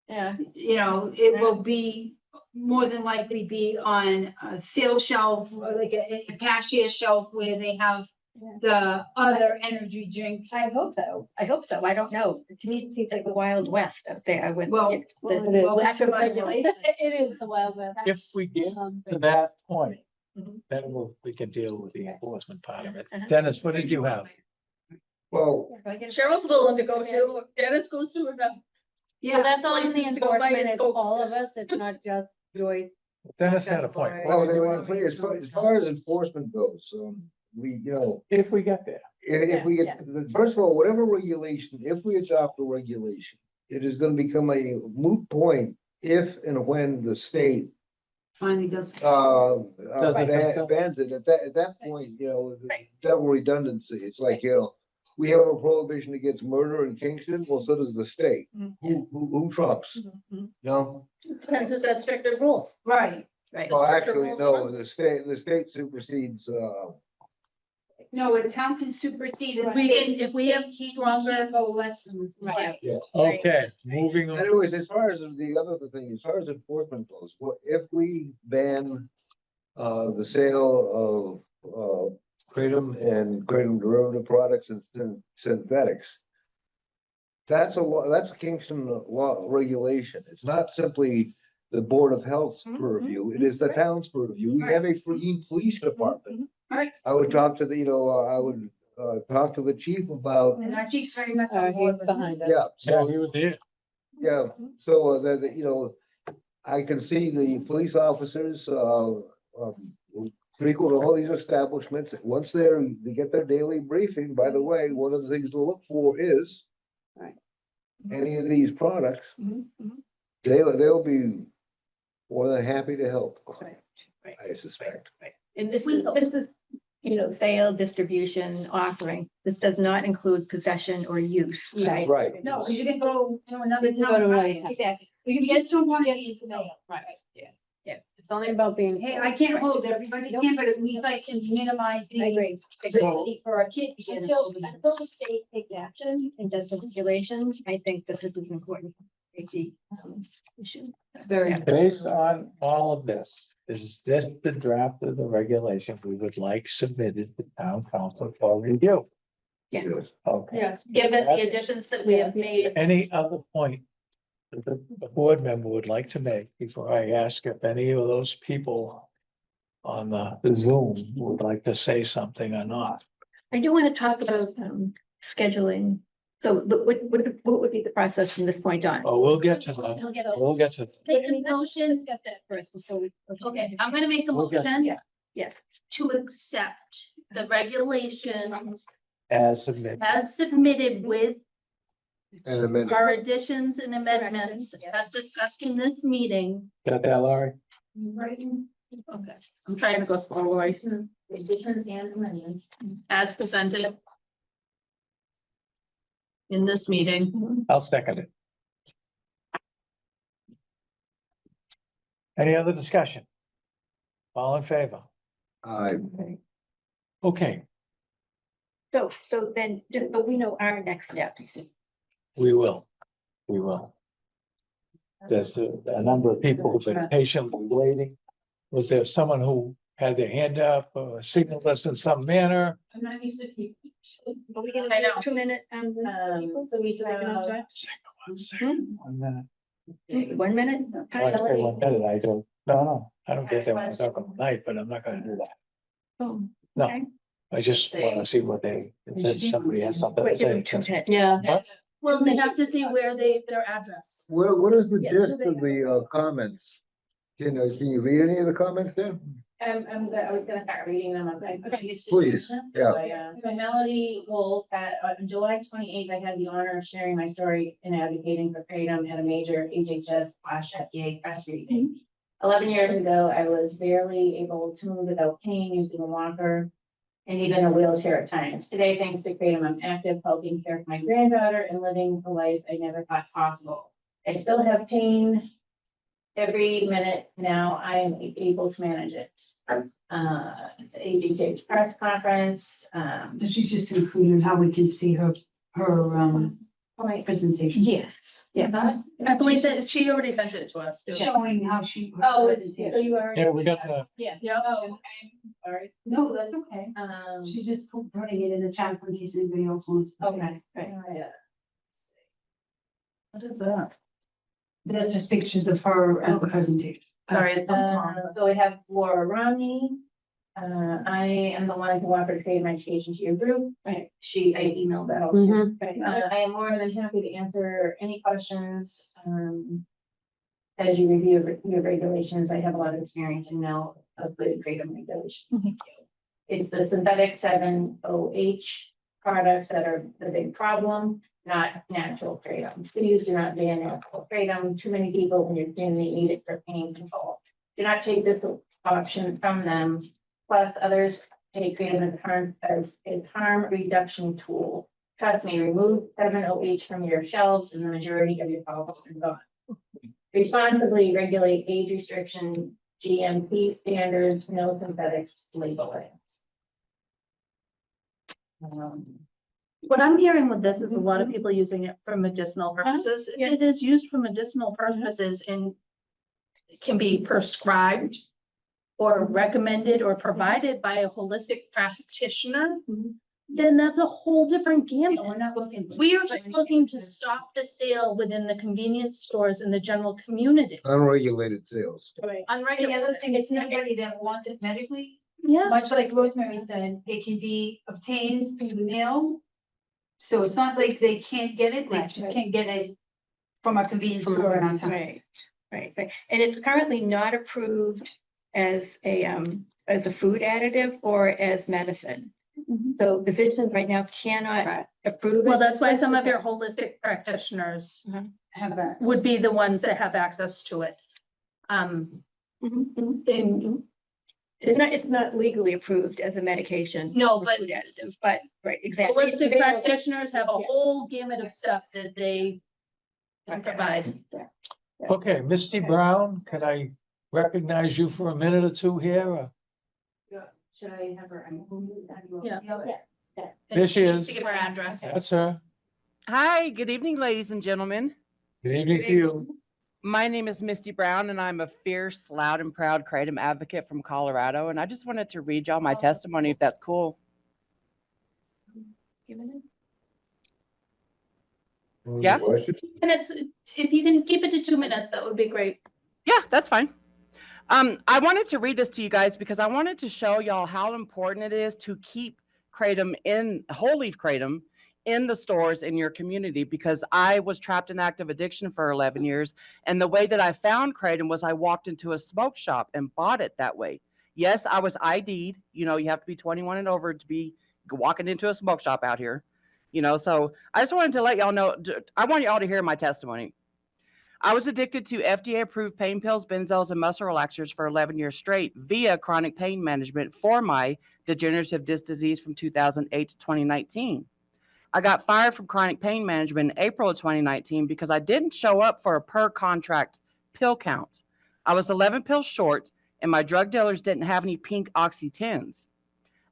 yeah. It will be more than likely be on a sales shelf or like a cashier shelf where they have Yeah. the other energy drinks. I hope so. I hope so. I don't know. To me, it seems like the Wild West out there with. Well, the- well, that's the what I- regulation. It is the Wild West. If we get Um, to that point, Mhm. then we can deal with the enforcement part of it. Uh-huh. Dennis, what did you have? well, Yeah, if I get a- Cheryl's willing to go to, if Dennis goes to enough. Well, that's all in the places to go buy enforcement, his it's Cokes. all of us, it's not just Joyce. Dennis had a point. Right. well, as far as enforcement goes, If we get there. if we Yeah, get, first of all, whatever regulation, if we adopt a regulation, it is gonna become a moot point if and when the state finally does. Bans it, at that point, you know, double redundancy, it's like, you know, we have a prohibition against murder in Kingston, well, so does the state. Who trumps, you know? Depends who's got stricter rules. Right. Right. Well, actually, no, the state supersedes, No, a town can supersede. a If we state. can- if we have The state stronger- can't go less than the state. Right. Yes. Okay, moving on. anyways, as far as the other thing, as far as enforcement goes, what, if we ban the sale of, kratom and kratom derivative products and synthetics, that's a law, that's a Kingston law regulation. It's not simply the Board of Health's purview, it is the town's purview. We have a free police department. Right. I would talk to the, you know, I would, talk to the chief about, And our chief's very much. He's behind it. yeah, Yeah, so, he was here. yeah, so that, you know, I can see the police officers, frequent all these establishments. Once they get their daily briefing, by the way, one of the things to look for is Right. any of these products, Mhm, mhm. they'll be more than happy to help, Right, right, I suspect. right. And this is, you know, sale, distribution, offering. This does not include possession or use. Right. Right. No, because you can go to another You can go town. to and buy another it. town. Exactly. You just don't want to be in sale. Right. Yeah. It's only about being. Hey, I can't hold everybody's hand, but at least I can minimize I the agree. ability for our kids to get. Until involved. the state takes action and does some regulation, I think that this is an important safety issue. Very. Based on all of this, is this the draft of the regulation we would like submitted to town council for review? Yes. Okay. Yes, given the additions that we have made. Any other point that the board member would like to make before I ask if any of those people on the Zoom would like to say something or not? I do want to talk about scheduling. So what would be the process from this point on? Oh, we'll get to that. We'll get a- We'll get to, Make a motion. Get that first before we. Okay, I'm gonna make a We'll get- motion yeah. Yes. to accept the regulations as submitted. as submitted with And amendment. our additions and amendments as discussed in this meeting. Got that, Laurie? Okay, I'm trying to go slow, Lori. Additions and amendments. As presented in this meeting. I'll second it. Any other discussion? All in favor? Okay, So then, just, but we know our next steps. we will. We will. There's a number of people who've been patiently waiting. Was there someone who had their hand up or signaled us in some manner? I'm not used to people. Are we gonna I do know. a 2-minute? So we have, One minute. 1 minute? Well, I say 1 minute, I don't, no, I don't get that one talk all night, but I'm not gonna do that. Oh, No. okay. I just wanna see what they, if somebody has something to Wait, give them say. 2 minutes. Yeah. What? Well, they have to say where their address. What is the Yeah. gist of the, comments? Can you read any of the comments there? I was gonna start reading them. Please, yeah. So Melody Wolf, on July 28th, I had the honor of sharing my story in advocating for kratom at a major HHS/FDA press briefing. 11 years ago, I was barely able to move without pain, using a walker and even a wheelchair at times. Today, thanks to kratom, I'm active, helping care for my granddaughter and living a life I never thought possible. I still have pain every minute now. I am able to manage it. HHH press conference, So she's just included how we can see her presentation. Yes, yeah. I believe that she already sent it to us. too. Showing how she. her Oh, presentation. so you already. Yeah, we got the, Yeah. Oh, okay, sorry. No, that's okay. She's just putting it in the chat in case anybody else wants. to see it. Okay. Right. What is that? That's just pictures of her at the presentation. Sorry, it's so small. So we have Laura Romney. I am the one who offered to create my education to your group. Right. I emailed that out. Mhm. Right. I am more than happy to answer any questions. As you review your regulations, I have a lot of experience and know of the kratom regulation. Mhm. It's the synthetic 7-OH products that are the big problem, not natural kratom. Please do not ban natural kratom. Too many people in your community need it for pain control. do not take this option from them. Plus others take Kratom as a harm reduction tool. Trust me, remove 7OH from your shelves and the majority of your bottles are gone. Responsibly regulate age restriction, GMP standards, no synthetics labeling. What I'm hearing with this is a lot of people using it for medicinal purposes. It is used for medicinal purposes and can be prescribed or recommended or provided by a holistic practitioner, then that's a whole different gamut. We're not looking. We are just looking to stop the sale within the convenience stores in the general community. Unregulated sales. Right. And the other Unregulated. thing, it's not everybody that wants it medically, Yeah, much like Rosemary said, it can be obtained through the mail. So it's not like they can't get it, they Right, just right. can't get it from a convenience From a store in our convenience town. Right, right, right. And it's currently not approved as a food additive or as medicine. So physicians right now cannot approve it. well, that's why some of your holistic practitioners Have that. would be the ones that have access to it. Mhm, mhm. And it's not legally approved as a medication. No, or but- food additive, but, right, exactly. Holistic practitioners have a whole gamut of stuff that they can provide. Okay, Misty Brown, can I recognize you for a minute or two here? or- Should I have her? Yeah. There she is. To give her address. That's her. Hi, good evening, ladies and gentlemen. Good evening to you. My name is Misty Brown, and I'm a fierce, loud, and proud Kratom advocate from Colorado. And I just wanted to read y'all my testimony, if that's cool. Yeah. Questions? Minutes, if you can keep it to 2 minutes, that would be great. Yeah, that's fine. I wanted to read this to you guys because I wanted to show y'all how important it is to keep Kratom in whole leaf Kratom in the stores in your community, because I was trapped in active addiction for 11 years. And the way that I found Kratom was I walked into a smoke shop and bought it that way. Yes, I was ID'd. You know, you have to be 21 and over to be walking into a smoke shop out here. You know, so I just wanted to let y'all know, I want y'all to hear my testimony. I was addicted to FDA-approved pain pills, benzos, and muscle relaxers for 11 years straight via chronic pain management for my degenerative disc disease from 2008 to 2019. I got fired from chronic pain management in April of 2019 because I didn't show up for a per contract pill count. I was 11 pills short, and my drug dealers didn't have any pink Oxy 10s.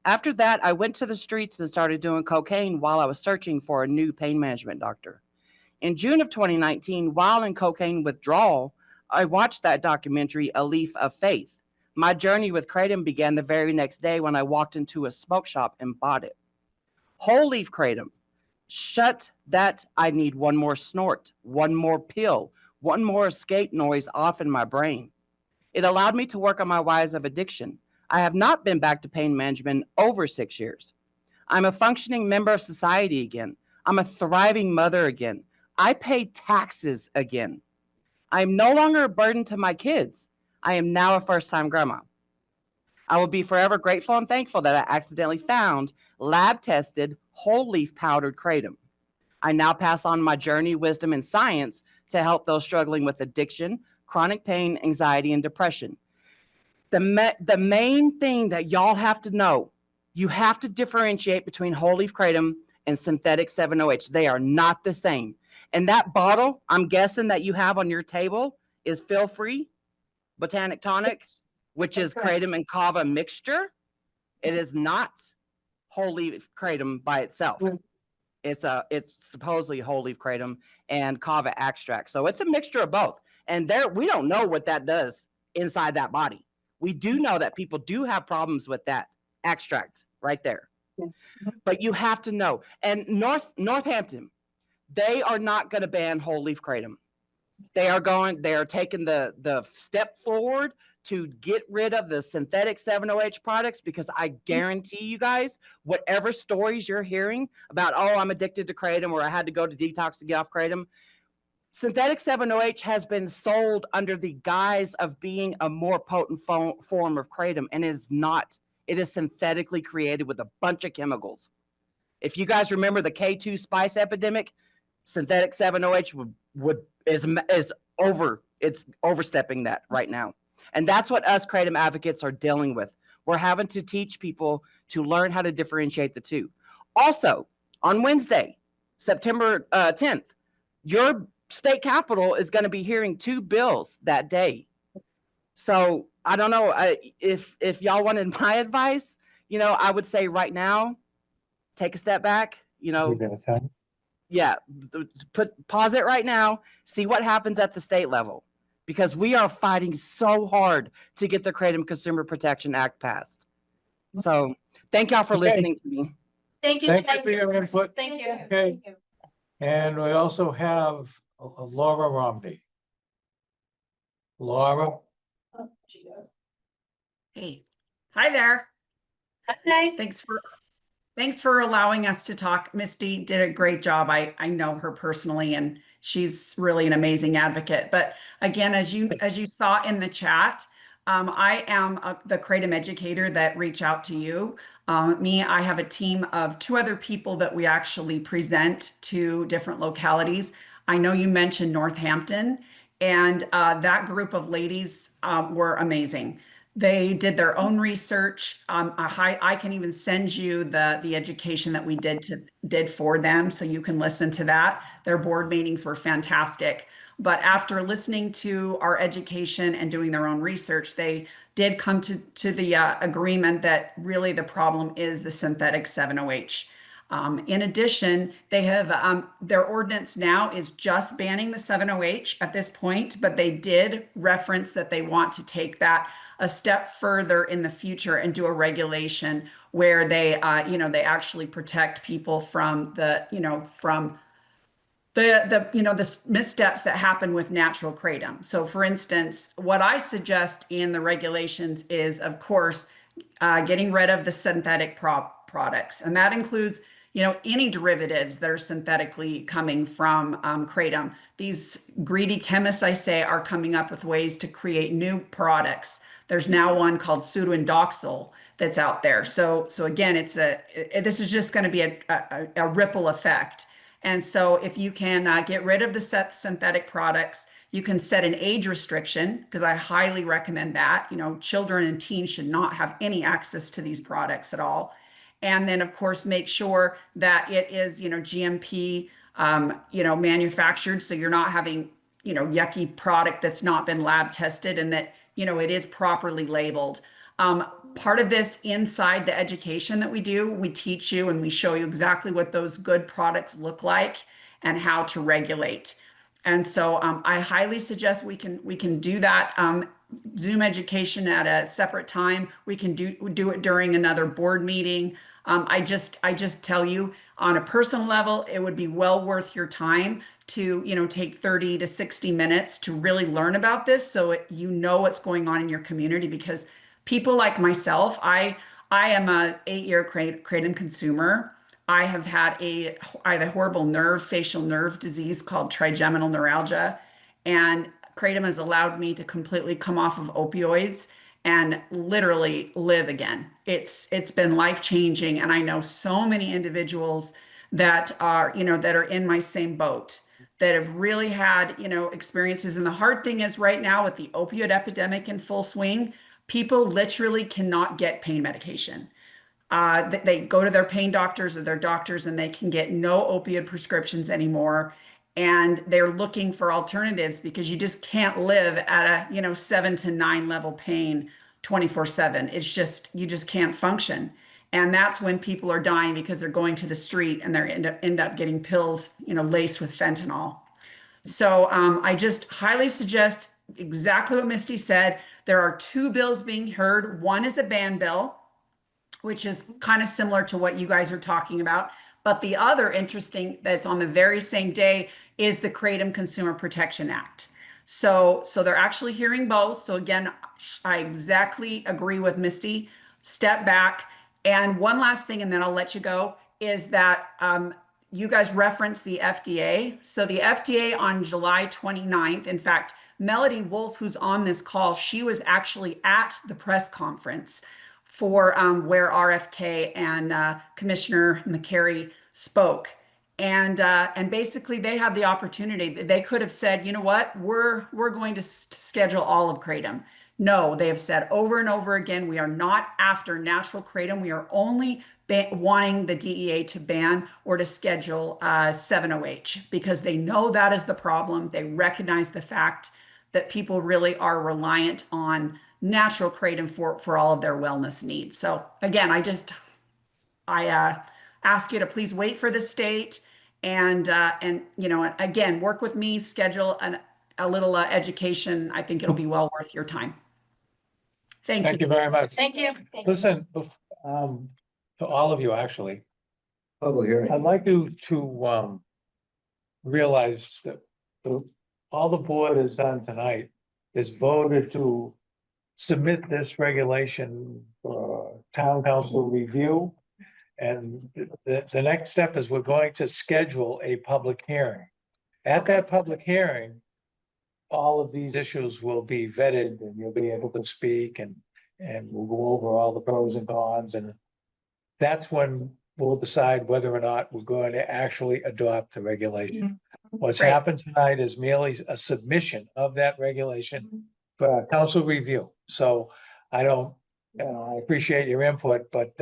After that, I went to the streets and started doing cocaine while I was searching for a new pain management doctor. In June of 2019, while in cocaine withdrawal, I watched that documentary, A Leaf of Faith. My journey with Kratom began the very next day when I walked into a smoke shop and bought it. Whole leaf Kratom. Shut that I need one more snort, one more pill, one more escape noise off in my brain. It allowed me to work on my whys of addiction. I have not been back to pain management in over 6 years. I'm a functioning member of society again. I'm a thriving mother again. I pay taxes again. I am no longer a burden to my kids. I am now a first-time grandma. I will be forever grateful and thankful that I accidentally found lab-tested, whole leaf powdered Kratom. I now pass on my journey, wisdom, and science to help those struggling with addiction, chronic pain, anxiety, and depression. The main thing that y'all have to know, you have to differentiate between whole leaf Kratom and synthetic 7OH. They are not the same. And that bottle, I'm guessing that you have on your table, is feel-free Botanic Tonic, which is Kratom and Kava mixture. It is not whole leaf Kratom by itself. It's supposedly whole leaf Kratom and Kava extract. So it's a mixture of both. And we don't know what that does inside that body. We do know that people do have problems with that extract right there. But you have to know. And Northampton, they are not going to ban whole leaf Kratom. They are taking the step forward to get rid of the synthetic 7OH products, because I guarantee you guys, whatever stories you're hearing about, oh, I'm addicted to Kratom or I had to go to detox to get off Kratom, synthetic 7OH has been sold under the guise of being a more potent form of Kratom, and it is not. It is synthetically created with a bunch of chemicals. If you guys remember the K2 spice epidemic, synthetic 7OH is overstepping that right now. And that's what us Kratom advocates are dealing with. We're having to teach people to learn how to differentiate the two. Also, on Wednesday, September 10th, your state capitol is going to be hearing 2 bills that day. So I don't know if y'all wanted my advice, I would say right now, take a step back, Leave it at time. yeah, pause it right now, see what happens at the state level, because we are fighting so hard to get the Kratom Consumer Protection Act passed. So thank y'all for Okay. listening to me. Thank you. Thank you for your input. Thank you. Okay, and we also have Laura Romney. Laura, Hey, hi there. Hi. Thanks for allowing us to talk. Misty did a great job. I know her personally, and she's really an amazing advocate. But again, as you saw in the chat, I am the Kratom educator that reach out to you. I have a team of 2 other people that we actually present to different localities. I know you mentioned Northampton, and that group of ladies were amazing. They did their own research. I can even send you the education that we did for them, so you can listen to that. Their board meetings were fantastic. But after listening to our education and doing their own research, they did come to the agreement that really the problem is the synthetic 7-OH. In addition, they have their ordinance now is just banning the 7-OH at this point, but they did reference that they want to take that a step further in the future and do a regulation where they they actually protect people from the missteps that happen with natural kratom. So for instance, what I suggest in the regulations is, of course, getting rid of the synthetic products, and that includes any derivatives that are synthetically coming from kratom. These greedy chemists, I say, are coming up with ways to create new products. There's now one called pseudoindoxil that's out there. So again, this is just going to be a ripple effect. And so if you can get rid of the synthetic products, you can set an age restriction, because I highly recommend that. Children and teens should not have any access to these products at all. And then, of course, make sure that it is, GMP, manufactured. So you're not having, yucky product that's not been lab tested, and that, it is properly labeled. Part of this inside the education that we do, we teach you and we show you exactly what those good products look like and how to regulate. And so I highly suggest we can do that Zoom education at a separate time. We can do it during another board meeting. I just tell you, on a personal level, it would be well worth your time to take 30 to 60 minutes to really learn about this, so what's going on in your community. Because people like myself, I am a 8-year kratom consumer. I have had a horrible facial nerve disease called trigeminal neuralgia, and kratom has allowed me to completely come off of opioids and literally live again. It's been life-changing, and I know so many individuals that are in my same boat, that have really had experiences. And the hard thing is, right now with the opioid epidemic in full swing, people literally cannot get pain medication. They go to their pain doctors or their doctors, and they can get no opioid prescriptions anymore. And they're looking for alternatives, because you just can't live at a 7 to 9 level pain 24/7. It's just, you just can't function. And that's when people are dying, because they're going to the street and they end up getting pills laced with fentanyl. So I just highly suggest exactly what Misty said. There are 2 bills being heard. One is a ban bill, which is kind of similar to what you guys are talking about. But the other interesting, that's on the very same day, is the Kratom Consumer Protection Act. So they're actually hearing both. So again, I exactly agree with Misty. Step back. And one last thing, and then I'll let you go, is that you guys referenced the FDA. So the FDA on July 29th, in fact, Melody Wolf, who's on this call, she was actually at the press conference for where RFK and Commissioner McCary spoke. And basically they had the opportunity. They could have said, you know what, we're going to schedule all of kratom. No, they have said over and over again, we are not after natural kratom. We are only wanting the DEA to ban or to schedule 7-OH because they know that is the problem. They recognize the fact that people really are reliant on natural kratom for all of their wellness needs. So again, I ask you to please wait for the state and again, work with me, schedule a little education. I think it'll be well worth your time. Thank Thank you. you very much. Thank you. Listen, to all of you, actually, Public hearing. I'd like you to realize that all the board has done tonight is voted to submit this regulation for town council review. And the next step is we're going to schedule a public hearing. At that public hearing, all of these issues will be vetted and you'll be able to speak and we'll go over all the pros and cons, and that's when we'll decide whether or not we're going to actually adopt the regulation. What's Great. happened tonight is merely a submission of that regulation for council review. So I don't, I appreciate your input, but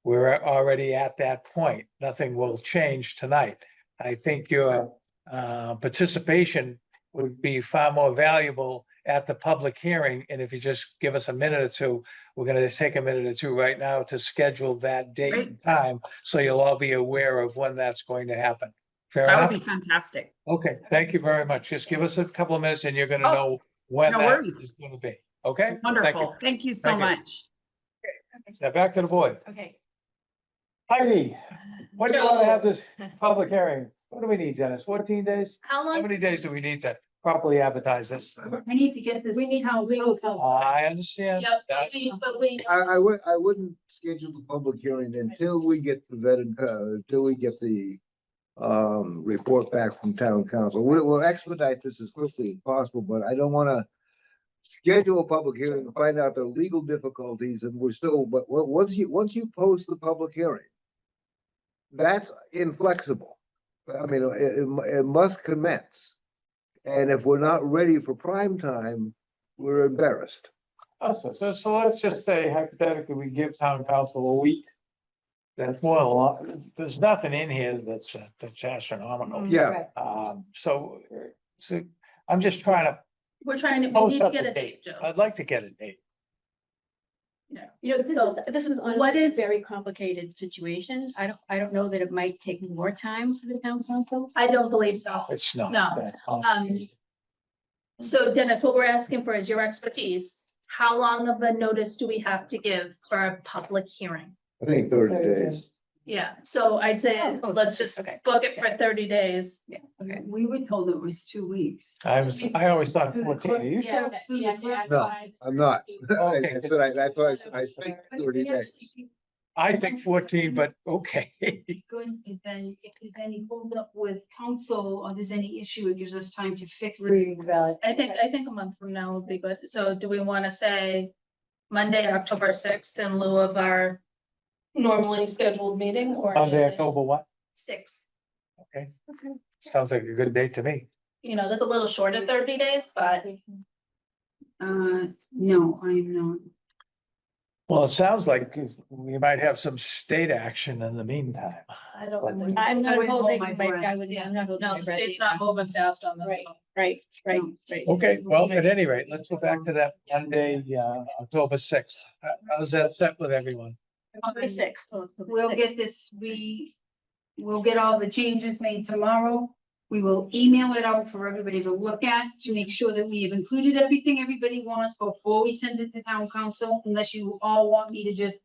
we're already at that point. Nothing will change tonight. I think your participation would be far more valuable at the public hearing. And if you just give us a minute or two, we're going to take a minute or two right now to schedule that date and time, so you'll all be aware of when that's going to happen. Fair That would enough? be fantastic. Okay, thank you very much. Just give us a couple of minutes and you're going to Oh, know when no that worries. is going to be. Okay? Thank you. Wonderful. Thank you so Thank you. much. Now back to the board. Okay. Heidi, when do you want to have this public hearing? What do we need, Dennis? 14 days? How How long? many days do we need to properly advertise this? I need to get this. We need how legal. I understand. Yep, That's- but we, I wouldn't schedule the public hearing until we get the until we get the report back from town council. We'll expedite this as quickly as possible, but I don't want to schedule a public hearing and find out the legal difficulties and we're still, but once you post the public hearing, that's inflexible. I mean, it must commence. And if we're not ready for prime time, we're embarrassed. So let's just say hypothetically, we give town council a week. That's more than a lot. There's nothing in here that's astronomical. Yeah. So I'm just trying to we're trying to, we post need to up get a a date. date, Joe. I'd like to get a date. You know, this is What honestly a is- very complicated situation. I don't know that it might take more time for the town council. I don't believe so. It's not. No, that complicated. So Dennis, what we're asking for is your expertise. How long of a notice do we have to give for a public hearing? I think 30 days. Yeah, so I'd say, Oh, let's just okay. book it for 30 days. Yeah, okay. We were told it was 2 weeks. I always thought 14. Are you sure? No, I'm not. Okay. That's why I think 30 days. I think 14, but okay. Good, and then if there's any holdup with council or there's any issue, it gives us time to fix it. Revalid. I think a month from now would be good. So do we want to say Monday, October 6th in lieu of our normally scheduled meeting, or? Monday, October what? 6th? Okay. Sounds like a good date to me. You know, that's a little short of 30 days, but No, I am not. Well, it sounds like we might have some state action in the meantime. I don't. I'm I not would hold holding my my, breath. I would, I'm not holding No, my the breath. state's not moving fast on that. Right, right, right, right. Okay, well, at any rate, let's go back to that Monday, October 6th. How's that set with everyone? October 6th. We'll get this, we'll get all the changes made tomorrow. We will email it out for everybody to look at to make sure that we have included everything everybody wants before we send it to town council, unless you all want me to just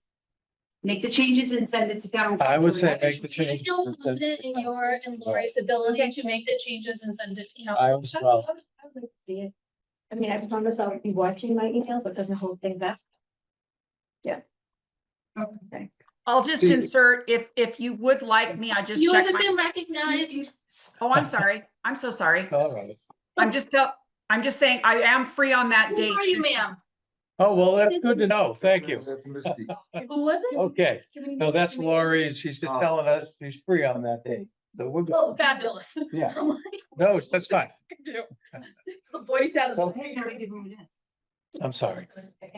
make the changes and send it to town. I would say council. make the Do you change. feel confident in your and Lori's ability to make the changes and send it to you? I as well. I would like to see it. I mean, I promise I'll be watching my emails, but it doesn't hold things up. Yeah. Okay. I'll just See- insert, if you would like me, I just You checked haven't been my. recognized. Oh, I'm sorry. I'm so sorry. All right. I'm just saying I am free on that Who date. are you, should- ma'am? Oh, well, that's good to know. Thank you. That's Misty. Who was it? Okay, no, that's Lori and she's just telling us she's free on that day. So we're good. Oh, fabulous. Yeah. I'm like, No, that's fine. It's the voice out of the. I gotta give them this. I'm sorry.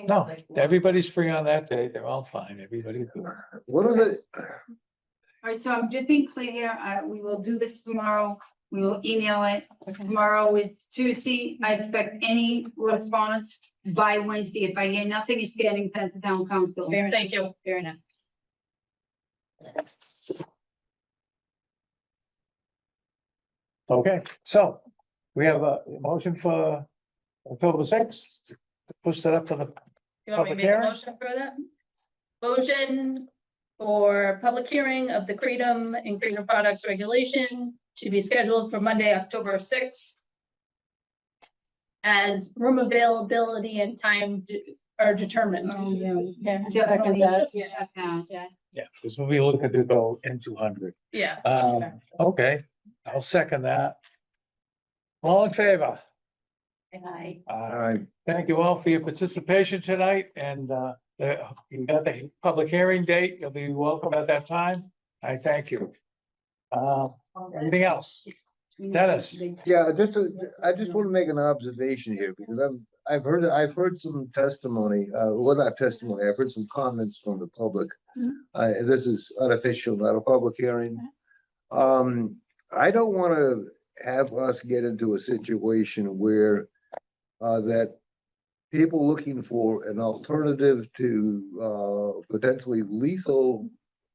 No, everybody's free on that day. They're all fine. Everybody's good. What are the, All right, so I'm just being clear here. We will do this tomorrow. We will email it. Tomorrow is Tuesday. I expect any response by Wednesday. If I hear nothing, it's getting sent to town council. Thank you. Fair enough. Okay, so we have a motion for October 6th. Push that up to the, You want me to Public make a hearing? motion for that? Motion for public hearing of the Kratom and Kratom Products Regulation to be scheduled for Monday, October 6th. As room availability and time are determined. Oh, yeah. Yeah, Definitely. second that. Yeah. yeah, because we'll be looking to go in 200. Yeah. Okay, I'll second that. All in favor? Aye. Thank you all for your participation tonight, and you got the public hearing date. You'll be welcome at that time. I thank you. Anything else? Dennis? yeah, I just want to make an observation here because I've heard some testimony, well, not testimony, I've heard some comments from the public. This is unofficial, not a public hearing. I don't want to have us get into a situation where that people looking for an alternative to potentially lethal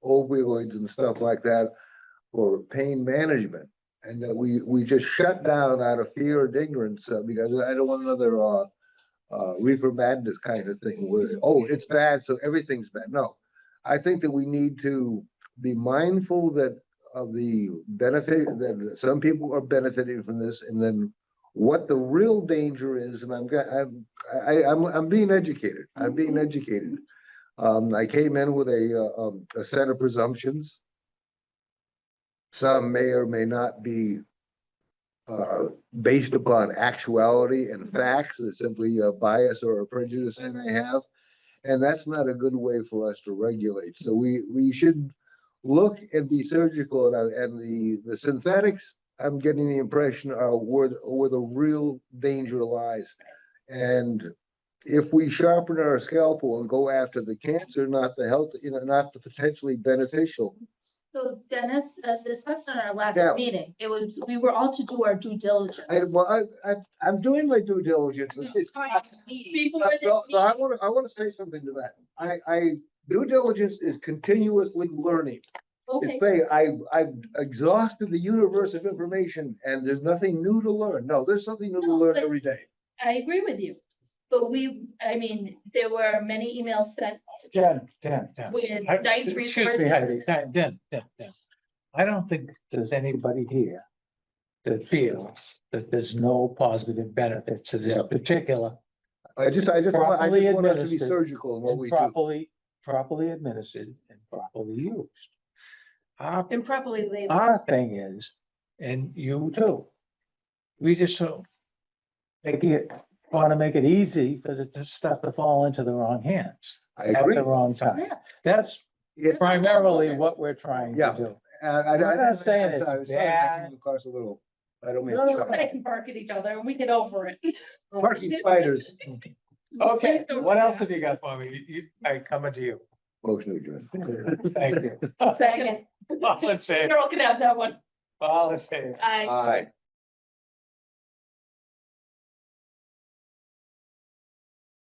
opioids and stuff like that for pain management, and that we just shut down out of fear and ignorance because I don't want another reefer madness kind of thing where, oh, it's bad, so everything's bad. No, I think that we need to be mindful that of the benefit that some people are benefiting from this, and then what the real danger is. And I'm being educated. I'm being educated. I came in with a set of presumptions. Some may or may not be based upon actuality and facts. It's simply a bias or a prejudice I may have. And that's not a good way for us to regulate. So we should look and be surgical, and the synthetics, I'm getting the impression are where the real danger lies. And if we sharpen our scalpel and go after the cancer, not the health, not the potentially beneficial. So Dennis, as discussed in our last Yeah. meeting, we were all to do our due diligence. I'm doing my due diligence. Before the No, meeting. I want to say something to that. Due diligence is continuously learning. Okay, I've exhausted the universe of information and there's nothing new to learn. No, there's something new to No, learn but- every day. I agree with you. But there were many emails sent Jen. with nice Excuse resources. me, Heidi. Jen. I don't think there's anybody here that feels that there's no positive benefit to this Yeah. particular I just want Properly us to be administered surgical in what and we do. properly administered and properly used. And properly labeled. Our thing is, and you too, we just want to make it easy for the stuff to fall into the wrong hands I at agree. the wrong time. Yeah. That's It's- primarily what we're trying to Yeah. do. I'm not saying it's sorry, bad. I came across a little, I don't mean. No, You and I can bark at each other and we get over it. Parking spiders. Okay, Please don't what do else that. have you got for me? I coming to you. Motion adjourned. Thank you. Second. All in favor? Carol can have that one. All in favor? I. Aye.